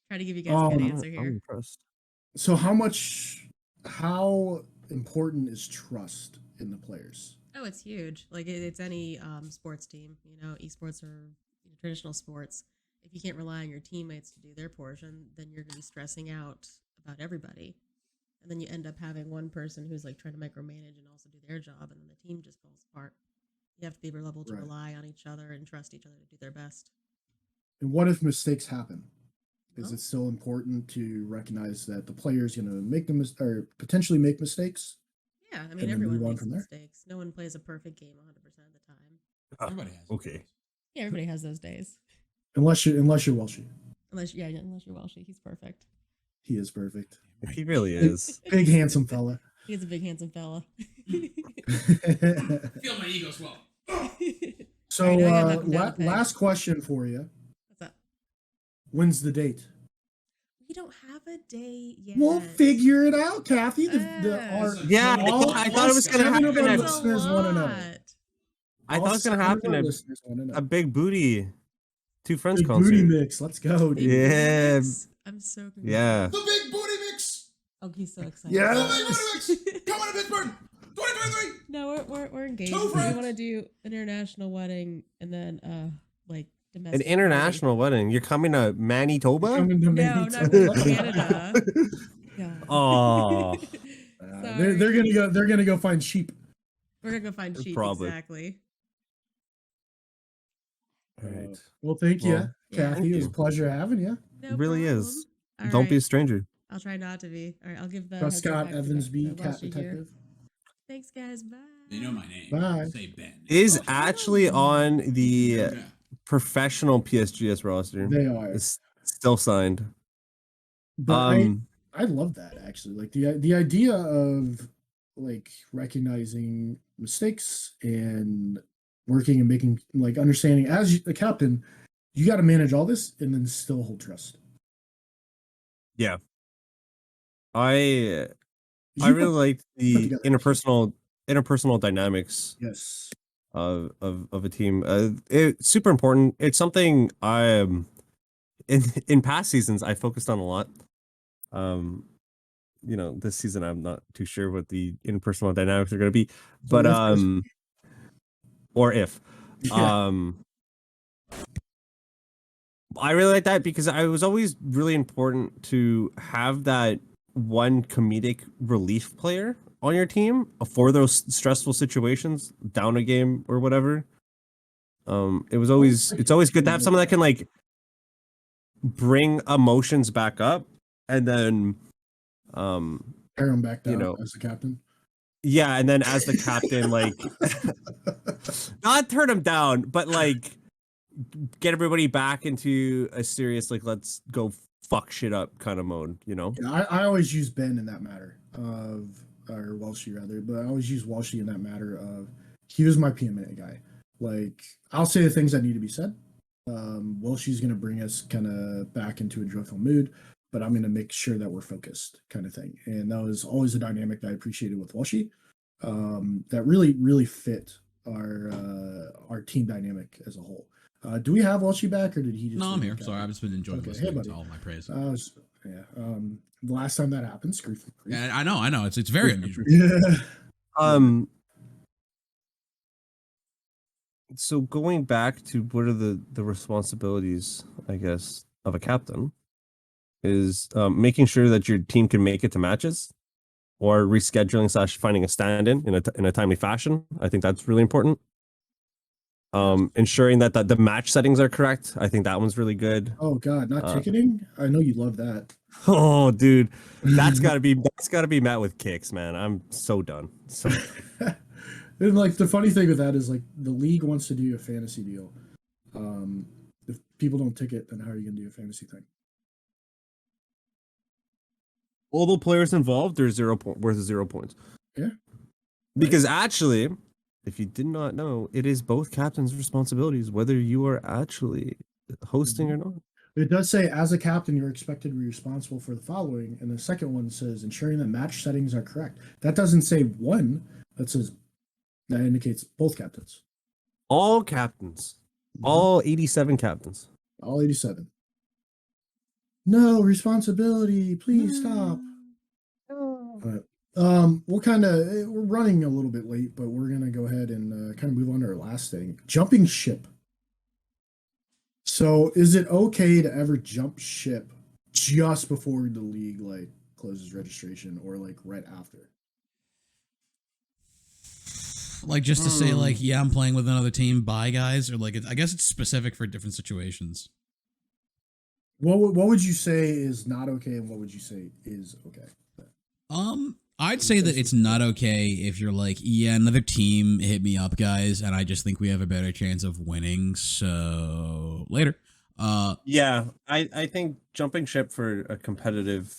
Try to give you guys a good answer I'm here. impressed. So how important is trust in the players? Oh, it's huge. Like it's any sports team. You know, esports or traditional sports. If you can't rely on your teammates to do their portion, then you're going to be stressing out about everybody. And then you end up having one person who's like trying to micromanage and also do their job, and then the team just falls apart. You have to be able to rely on each other and trust each other to do their best. And what if mistakes happen? Is it still important to recognize that the player's going to make them or potentially make mistakes? Yeah, I mean, everyone makes mistakes. No one plays a perfect game 100% of the time. Everybody has. Okay. Yeah, everybody has those days. Unless you're Welshie. Unless you're Welsh, he's perfect. He is perfect. He really is. Big handsome fella. He is a big handsome fella. Feel my ego swell. So, Alright, now I gotta knock him down a peg. last question for you. What's up? When's the date? We don't have a date yet. We'll figure it out, Kathy. Yeah, all- I thought it was gonna seven of happen our at- listeners want to know. I thought it was gonna happen Our at listeners wanna know. a big booty, two friends Big concert. booty mix. Let's go, dude. Yeah. I'm so confused. Yeah. The big booty mix. Oh, he's so excited. Yeah. The big booty mix. Come on to Pittsburgh. 2023. No, we're engaged. Two We friends. want to do international wedding and then like An domestic. international wedding. You're coming to Manitoba? Coming to wedding. No, Manitoba. not Canada. Yeah. Oh, They're gonna go. They're gonna go find sheep. We're gonna go find sheep. Probably. Exactly. all right. Well, thank you, Well, yeah. Kathy. It was a you. pleasure having you. No It really problem. is. All Don't be a right. stranger. I'll try not to be. All right, I'll give the Gus heads up Scott back to Evansby, the cat Welshie here. detective. Thanks, guys. Bye. They know my name. Bye. Say Ben. Is Oh, actually on the yeah. professional PSGS roster. They are. It's still signed. But I love that actually. Like the idea of like recognizing mistakes and working and making like understanding as the captain, you got to manage all this and then still hold trust. Yeah. I You really like the together. interpersonal dynamics Yes. of a team. It's super important. It's something I in past seasons I focused on a lot. This season I'm not too sure what the interpersonal dynamics are going to be, but or if Yeah. I really like that because I was always really important to have that one comedic relief player on your team for those stressful situations, down a game or whatever. It's always good to have someone that can like bring emotions back up and then Tear him back down as the captain. yeah, and then as the captain, like not turn him down, but like get everybody back into a serious like let's go fuck shit up kind of mode, Yeah, I always use Ben in that matter or Welshie rather, but I always use Welshie in that matter of he was my PMA guy. Like I'll say the things that need to be said. Welshie's gonna bring us kind of back into a joyful mood, but I'm gonna make sure that we're focused, kind of thing. And that was always a dynamic that I appreciated with Welshie. That really fit our team dynamic as a whole. Do we have Welshie back, or did he just? No, I'm here. Okay. Sorry, I've just been enjoying Okay, listening hey, to buddy. all my praise. Yeah. The last time that happened, screw. Yeah, I know. It's very unusual. Yeah. So going back to what are the responsibilities, I guess, of a captain is making sure that your team can make it to matches or rescheduling / finding a stand-in in a timely fashion. I think that's really important. Ensuring that the match settings are correct. I think that one's really good. Oh God, not ticketing. I know you love that. Oh, dude, that's gotta be met with kicks, man. I'm so done. So And like the funny thing with that is like the league wants to do a fantasy deal. If people don't ticket, then how are you gonna do a fantasy thing? all the players involved, they're worth 0 points. Yeah. Because actually, if you did not know, it is both captains' responsibilities whether you are actually hosting or not. It does say, as a captain, you're expected to be responsible for the following, and the second one says ensuring that match settings are correct. That doesn't say one. That indicates both captains. All captains, all 87 captains. All 87. No responsibility. Please stop. But we're running a little bit late, but we're gonna go ahead and kind of move on to our last thing: jumping ship. So, is it okay to ever jump ship just before the league like closes registration, or like right after? Like just to say like, yeah, I'm playing with another team. Bye, guys. Or like, I guess it's specific for different situations. What would you say is not okay, and what would you say is okay? I'd say that it's not okay if you're like, yeah, another team hit me up, guys, and I just think we have a better chance of winning. So later. Yeah, I think jumping ship for a competitive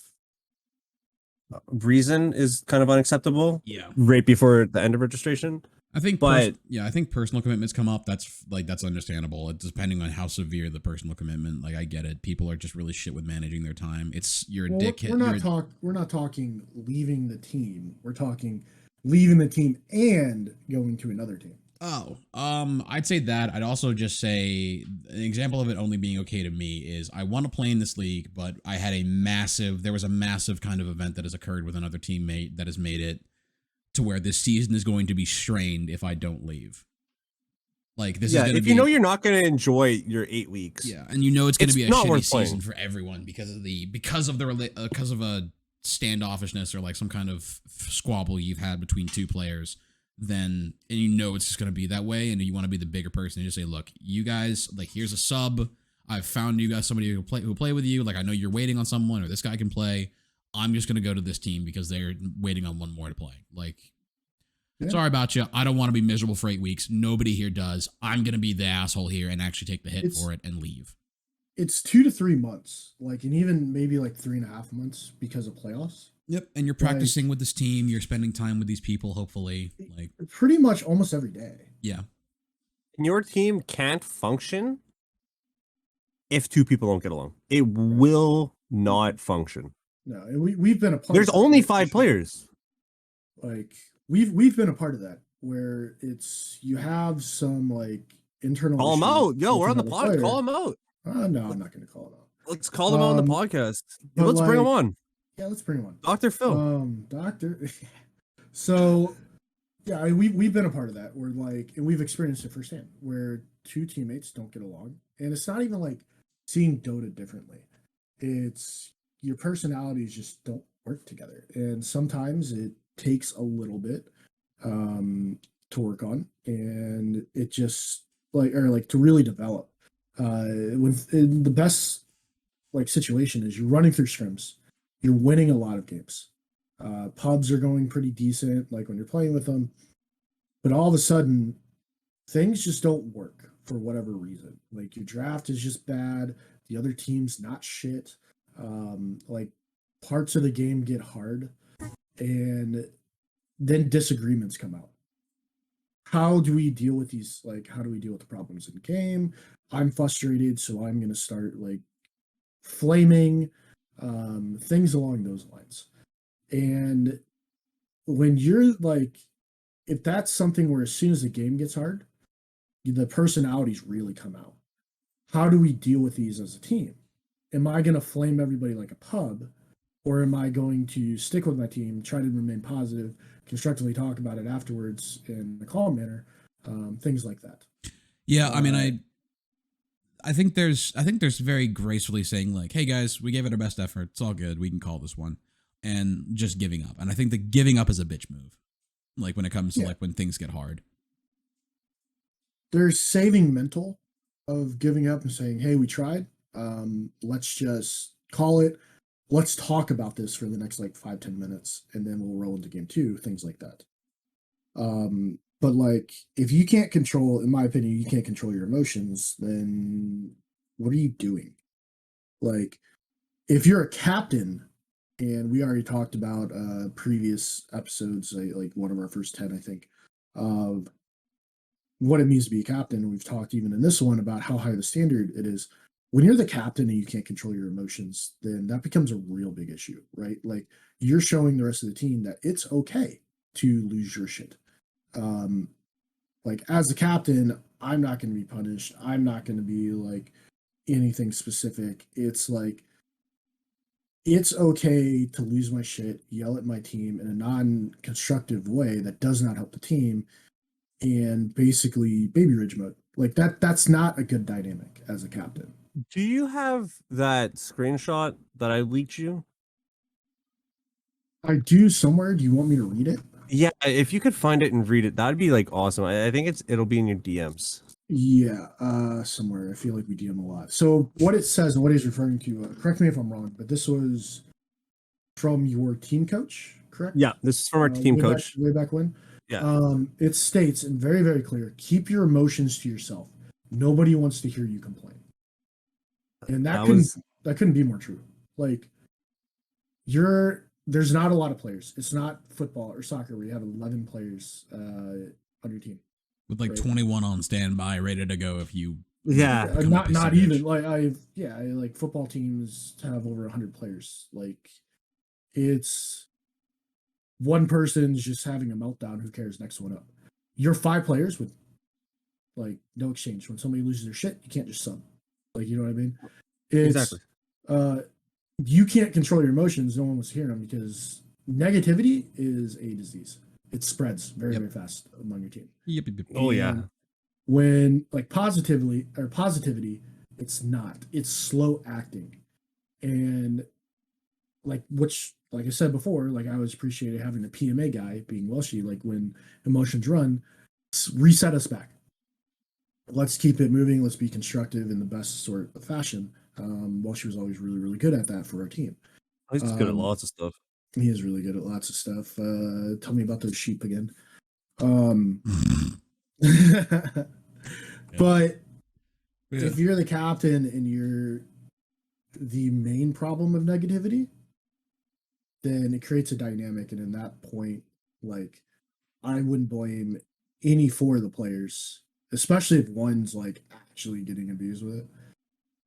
reason is kind of unacceptable Yeah. right before the end of registration. I think, But I think personal commitments come up. That's understandable. It's depending on how severe the personal commitment. Like, I get it. People are just really shit with managing their time. It's you're a Well, dickhead. we're not talking leaving the team. We're talking leaving the team and going to another team. Oh, I'd say that. I'd also just say an example of it only being okay to me is I want to play in this league, but there was a massive kind of event that has occurred with another teammate that has made it to where this season is going to be strained if I don't leave. Like, this is going to if be, you know you're not going to enjoy your 8 weeks, yeah, and you know it's going to be a not shitty worth season playing. for everyone because of a standoffishness or like some kind of squabble you've had between two players. Then and you know it's just going to be that way, and you want to be the bigger person and just say, look, you guys, like, here's a sub. I've found you guys somebody who play with you. Like, I know you're waiting on someone, or this guy can play. I'm just going to go to this team because they're waiting on one more to play. Like, Yeah. sorry about you. I don't want to be miserable for 8 weeks. Nobody here does. I'm going to be the asshole here and actually take the hit for it and leave. It's 2 to 3 months, like, and even maybe like 3.5 months because of playoffs. Yep, and you're practicing with this team. You're spending time with these people, hopefully. Like, pretty much almost every day. yeah. And your team can't function if 2 people don't get along. It will not function. No, and we've been a part. There's of that, only like, 5 players. Like, we've been a part of that where it's you have some like internal. Call them issues out. Yo, with we're on the another pod. player. Call them out. No, I'm not going to call them out. Let's call them out on the podcast. but Let's bring them like- on. Yeah, let's bring him on. Dr. Phil. Doctor. So, yeah, we've been a part of that. Where like, and we've experienced it firsthand, where 2 teammates don't get along, and it's not even like seeing Dota differently. It's your personalities just don't work together, and sometimes it takes a little bit to work on, and it just like to really develop. In the best like situation is you're running through scrims, you're winning a lot of games. Pubs are going pretty decent, like when you're playing with them, but all of a sudden, things just don't work for whatever reason. Like your draft is just bad, the other team's not shit. Like parts of the game get hard, and then disagreements come out. How do we deal with these? Like, how do we deal with the problems in the game? I'm frustrated, so I'm going to start like flaming, things along those lines. And when you're like, if that's something where as soon as the game gets hard, the personalities really come out. How do we deal with these as a team? Am I going to flame everybody like a pub, or am I going to stick with my team, try to remain positive, constructively talk about it afterwards in a calm manner, things like that? Yeah, I mean, I think there's very gracefully saying like, hey guys, we gave it our best effort. It's all good. We can call this one. And just giving up. And I think the giving up is a bitch move. Like when it comes to like when things get hard. There's saving mental of giving up and saying, hey, we tried. Let's just call it. Let's talk about this for the next like 5-10 minutes, and then we'll roll into game 2, things like that. But like, if you can't control, in my opinion, you can't control your emotions, then what are you doing? Like, if you're a captain, and we already talked about previous episodes, like one of our first 10, I think, of what it means to be a captain. And we've talked even in this one about how high the standard it is. When you're the captain and you can't control your emotions, then that becomes a real big issue, right? Like, you're showing the rest of the team that it's okay to lose your shit. Like, as the captain, I'm not going to be punished. I'm not going to be like anything specific. It's like, it's okay to lose my shit, yell at my team in a non-constructive way that does not help the team, and basically baby rage mode. Like that's not a good dynamic as a captain. Do you have that screenshot that I leaked you? I do somewhere. Do you want me to read it? Yeah, if you could find it and read it, that'd be like awesome. I think it'll be in your DMs. Yeah, somewhere. I feel like we DM a lot. So what it says and what he's referring to, correct me if I'm wrong, but this was from your team coach, correct? Yeah, this is from our team coach. Way back when. Yeah. It states, and very, very clear, keep your emotions to yourself. Nobody wants to hear you complain. And that was that couldn't be more true. Like there's not a lot of players. It's not football or soccer where you have 11 players on your team. with like Right. 21 on standby, ready to go if you yeah. become a pissy Not bitch. even like like football teams have over 100 players. Like it's one person's just having a meltdown. Who cares? Next one up. You're 5 players with like no exchange. When somebody loses their shit, you can't just sub. Like, you know what I mean? It's Exactly. You can't control your emotions. No one wants to hear them because negativity is a disease. It spreads very, Yep. very fast among your team. Yep. Oh yeah. And when like positivity, it's not. It's slow acting. And like like I said before, like I always appreciated having a PMA guy being Welshy, like when emotions run, reset us back. Let's keep it moving. Let's be constructive in the best sort of fashion. Welshy was always really, really good at that for our team. He's good at Um, lots of stuff. He is really good at lots of stuff. Tell me about those sheep again. But if you're the captain and you're the main problem of negativity, then it creates a dynamic. And in that point, like I wouldn't blame any 4 of the players, especially if one's like actually getting abused with it.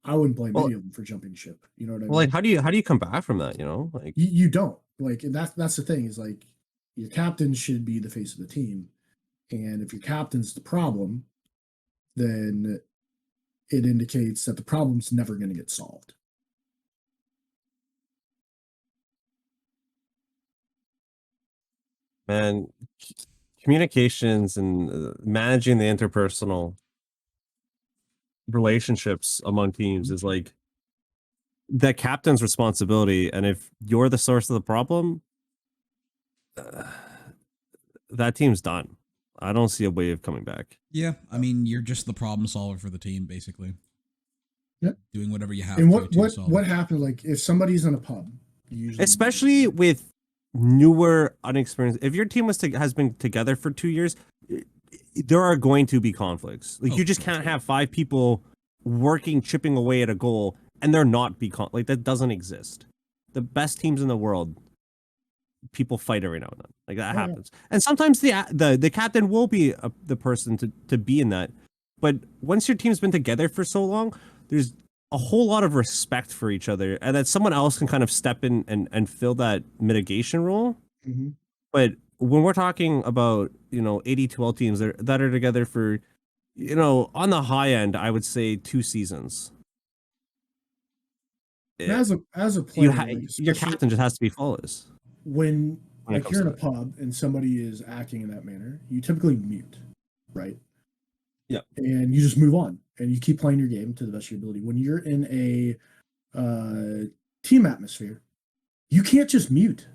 I wouldn't blame any of them for jumping ship. You know what I mean? Well, like how do you come back from that? You know, like You don't. Like, and that's the thing is like your captain should be the face of the team. And if your captain's the problem, then it indicates that the problem's never going to get solved. man, communications and managing the interpersonal relationships among teams is like the captain's responsibility. And if you're the source of the problem, that team's done. I don't see a way of coming back. Yeah, I mean, you're just the problem solver for the team, basically. Yep. Doing whatever you have And to solve what it. happens like if somebody's in a pub, usually Especially with newer, unexperienced. If your team has been together for 2 years, there are going to be conflicts. Like you just can't have 5 people working, chipping away at a goal, and there not be like that doesn't exist. The best teams in the world, people fight every now and then. Like that happens, and sometimes the captain will be the person to be in that. But once your team's been together for so long, there's a whole lot of respect for each other, and that someone else can kind of step in and fill that mitigation role. Mm-hmm. But when we're talking about 80-12 teams that are together for on the high end, I would say 2 seasons. As a player, Your captain just has to be flawless. When like you're in a that. pub and somebody is acting in that manner, you typically mute, right? Yeah. And you just move on and you keep playing your game to the best of your ability. When you're in a team atmosphere, you can't just mute.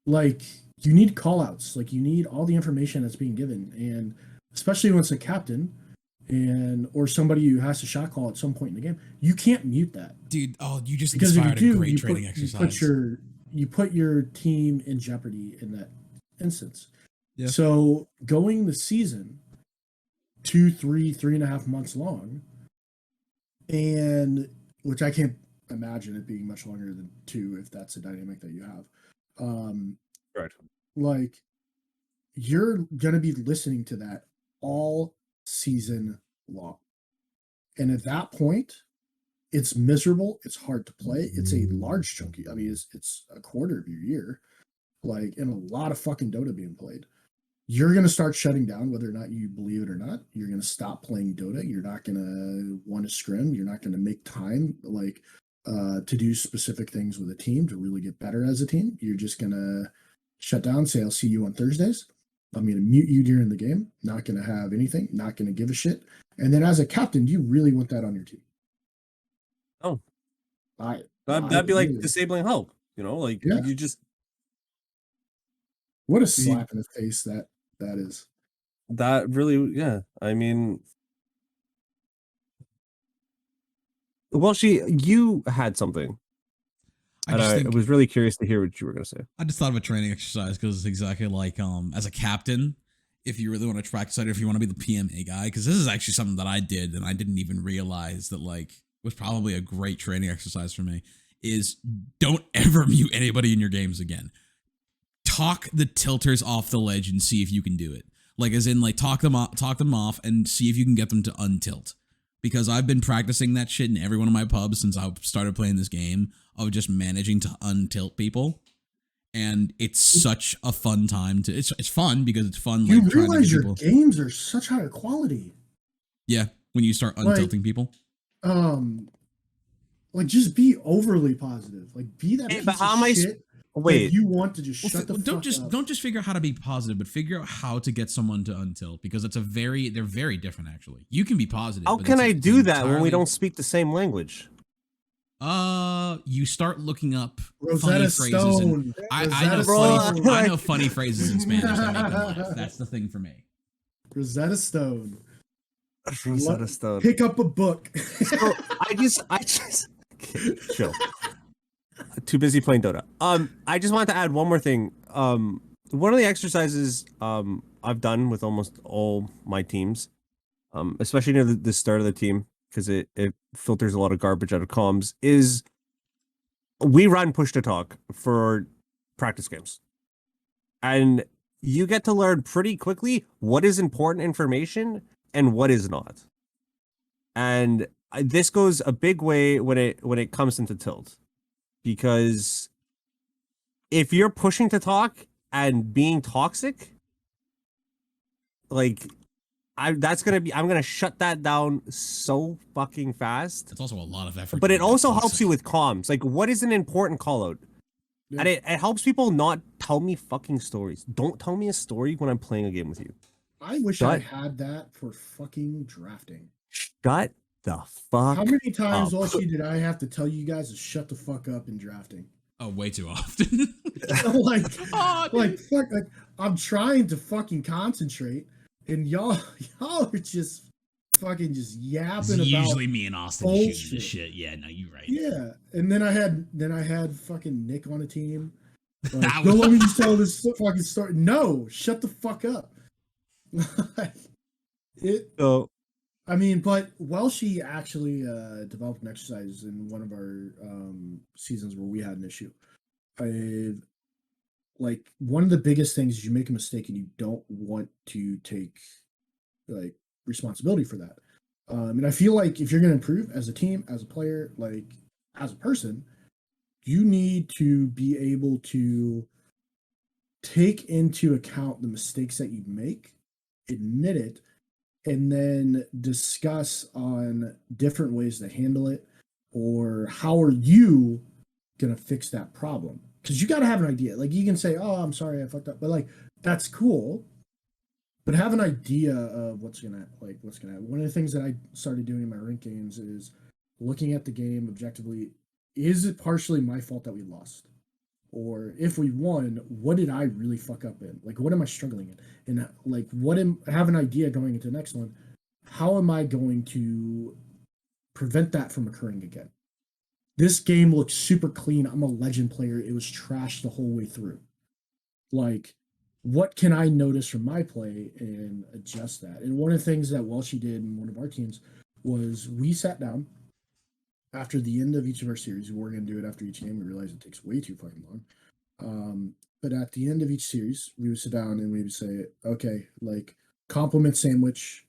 Like you need call outs. Like you need all the information that's being given. And especially when it's a captain or somebody who has to shot call at some point in the game, you can't mute that. Dude, you just Because if you inspired do, a great training exercise. You put your team in jeopardy in that instance. Yeah. So going the season 2, 3, 3.5 months long, and which I can't imagine it being much longer than 2 if that's a dynamic that you have. Right. Like you're gonna be listening to that all season long. And at that point, it's miserable. It's hard to play. It's a large chunky. I mean, it's a quarter of your year, like, and a lot of fucking Dota being played. You're going to start shutting down, whether or not you believe it or not. You're going to stop playing Dota. You're not going to want to scrim. You're not going to make time, like, to do specific things with a team to really get better as a team. You're just going to shut down, say, I'll see you on Thursdays. I'm going to mute you during the game. Not going to have anything. Not going to give a shit. And then as a captain, do you really want that on your team? Oh, that'd be like disabling help. Like you just. What a slap in the face that is. That really, yeah. I mean, well, you had something. I was really curious to hear what you were going to say. I just thought of a training exercise because it's exactly like as a captain, if you really want to practice it, if you want to be the PMA guy, because this is actually something that I did and I didn't even realize that like was probably a great training exercise for me, is don't ever mute anybody in your games again. Talk the tilters off the ledge and see if you can do it. Like, as in, like, talk them off and see if you can get them to untilt. Because I've been practicing that shit in every one of my pubs since I started playing this game, of just managing to untilt people. And it's such a fun time to. It's fun because it's fun. You like trying to realize get your people. games are such higher quality. Yeah, when you start untilting people. Like, just be overly positive. Like, be that Hey, piece but how of am I shit wait. that you want to just shut the don't fuck just up. don't just figure out how to be positive, but figure out how to get someone to untilt, because they're very different actually. You can be positive. How but can it's I do that when we entirely- don't speak the same language? You start looking up Rosetta funny phrases. Stone. I Rosetta know Stone. I know funny phrases in Spanish that make them laugh. That's the thing for me. Rosetta Stone. Rosetta Stone. Pick up a book. So I just chill. Too busy playing Dota. I just wanted to add one more thing. One of the exercises I've done with almost all my teams, especially near the start of the team, because it filters a lot of garbage out of comms, is we run push to talk for practice games. And you get to learn pretty quickly what is important information and what is not. And this goes a big way when it comes into tilt, because if you're pushing to talk and being toxic, like I'm gonna shut that down so fucking fast. It's also a lot of effort. But to it be also toxic. helps you with comms. Like, what is an important call out? Yeah. And it helps people not tell me fucking stories. Don't tell me a story when I'm playing a game with you. I wish I Shut- had that for fucking drafting. Shut the fuck How many times, up. Walshy, did I have to tell you guys to shut the fuck up in drafting? Oh, way too often. like, Oh, like, fuck, like, I'm trying to fucking concentrate, and y'all are just fucking just yapping It's about. usually me and Austin shooting bullshit. this shit. Yeah, no, you're right. Yeah, and then I had fucking Nick on a team. Like, That don't was- let me just tell this fucking story. No, shut the fuck up. So I mean, but Welshie actually developed an exercise in one of our seasons where we had an issue. Like, one of the biggest things is you make a mistake and you don't want to take like responsibility for that. And I feel like if you're going to improve as a team, as a player, like as a person, you need to be able to take into account the mistakes that you make, admit it, and then discuss on different ways to handle it, or how are you going to fix that problem. Because you got to have an idea. Like, you can say, oh, I'm sorry I fucked up, but like, that's cool, but have an idea of what's gonna happen. One of the things that I started doing in my rank games is looking at the game objectively. Is it partially my fault that we lost? Or if we won, what did I really fuck up in? Like, what am I struggling in? And like, have an idea going into the next one. How am I going to prevent that from occurring again? This game looks super clean. I'm a legend player. It was trashed the whole way through. Like, what can I notice from my play and adjust that? And one of the things that Welshie did in one of our teams was we sat down after the end of each of our series. We were going to do it after each game. We realized it takes way too fucking long. But at the end of each series, we would sit down and we would say, okay, like, compliment sandwich.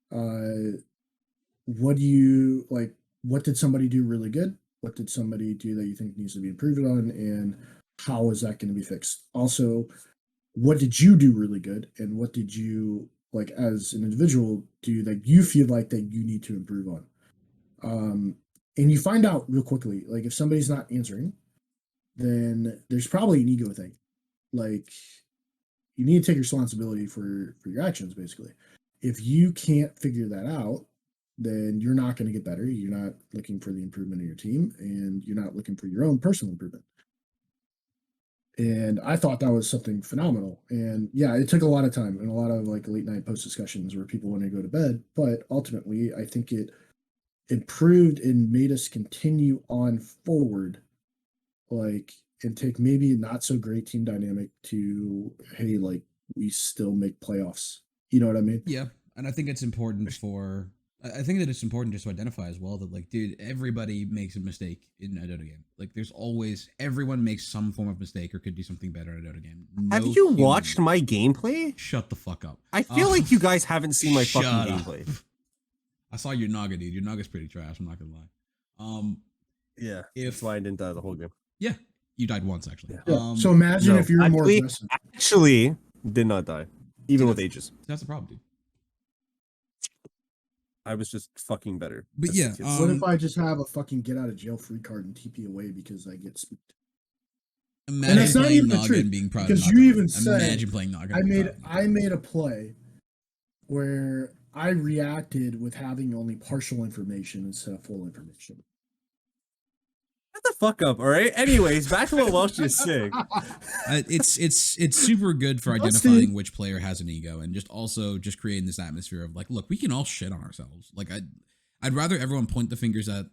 What do you like? What did somebody do really good? What did somebody do that you think needs to be improved on? And how is that going to be fixed? Also, what did you do really good? And what did you, like, as an individual, do that you feel like that you need to improve on? And you find out real quickly, like, if somebody's not answering, then there's probably an ego thing. Like, you need to take responsibility for your actions, basically. If you can't figure that out, then you're not going to get better. You're not looking for the improvement of your team, and you're not looking for your own personal improvement. And I thought that was something phenomenal. And yeah, it took a lot of time and a lot of like late night post discussions where people want to go to bed. But ultimately, I think it improved and made us continue on forward, like, and take maybe a not so great team dynamic to, hey, like, we still make playoffs. You know what I mean? Yeah, and I think it's important for I think that it's important just to identify as well that, like, dude, everybody makes a mistake in a Dota game. Like, everyone makes some form of mistake or could do something better in a Dota game. Have No you human- watched my gameplay? Shut the fuck up. I feel like you guys haven't seen my shut fucking up. gameplay. I saw your Naga, dude. Your Naga's pretty trash. I'm not gonna lie. Yeah, If that's why I didn't die the whole game. yeah, you died once actually. Yeah. So imagine No, if you were more actually- aggressive. Actually, did not die, even Dude, with ages. That's the problem, dude. I was just fucking better. But That's yeah, the kids. What if I just have a fucking get out of jail free card and TP away because I get spooked? Imagine that's not playing even the Naga truth, and being proud because of you Naga. even said- Imagine playing Naga. I and being made proud of I made a play where I reacted with having only partial information instead of full information. Shut the fuck up, all right? Anyways, back to what Welsh is saying. It's super good for Let's identifying see. which player has an ego and just creating this atmosphere of like, look, we can all shit on ourselves. Like I'd rather everyone point the fingers at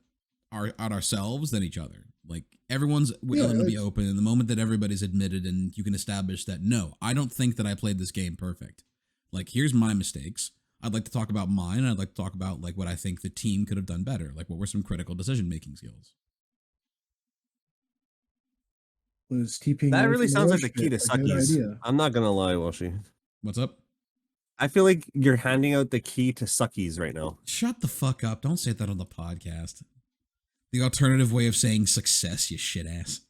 ourselves than each other. Like everyone's willing to be open, and the moment that everybody's admitted and you can establish that no, I don't think that I played this game perfect. Like here's my mistakes. I'd like to talk about mine, and I'd like to talk about like what I think the team could have done better. Like what were some critical decision making skills. Was TPing That away really from sounds like rush the key to bit a good suckies. idea? I'm not gonna lie, Welshy. What's up? I feel like you're handing out the key to suckies right now. Shut the fuck up. Don't say that on the podcast. The alternative way of saying success, you shit ass.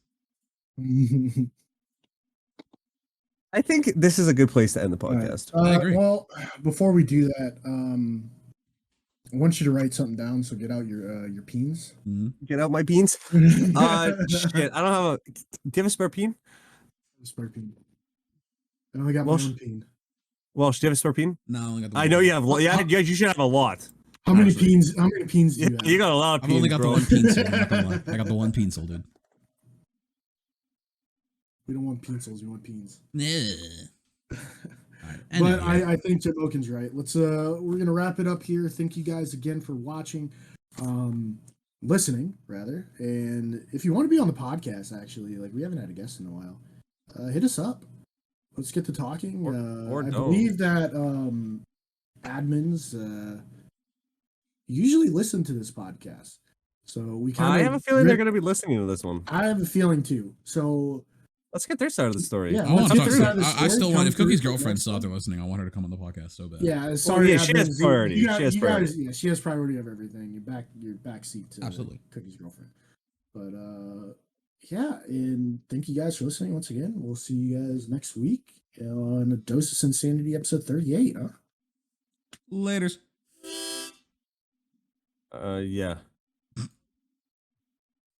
I think this is a good place to end the All right. podcast. I agree. Well, before we do that, I want you to write something down. So get out your peens. Mhm. Get out my beans. Shit, I don't have a. Do you have a spare peen? Spare peen. I only got Well, my own peen. Welsh, do you have a spare peen? No, I only got the I one. know you have. Yeah, you should have a lot. How many actually. peens? How many peens do Yeah, you have? you got a lot of I've peens, only got bro. the one pencil. I'm not gonna lie. I got the one pencil, dude. We don't want pencils. We want peens. All right. But Anyway, I think Jim Oaken's right. We're gonna wrap it up here. Thank you guys again for watching, listening rather. And if you want to be on the podcast, actually, like we haven't had a guest in a while, hit us up. Let's get to talking. Or I don't. believe that admins usually listen to this podcast, so we kind of. I have a feeling they're going to be listening to this one. I have a feeling too. So Let's get their side of the story. Yeah, I want to Come talk through. to I still Come want, if through Cookie's for the girlfriend next still out one. there listening, I want her to come on the podcast so bad. yeah, sorry. yeah, she has admins, priority. You, She has you priority. guys, yeah, she has priority of everything. Your back seat to Absolutely. Cookie's girlfriend. But yeah, and thank you guys for listening once again. We'll see you guys next week on a Dose of Sinsanity episode 38. Huh? Laters. Yeah.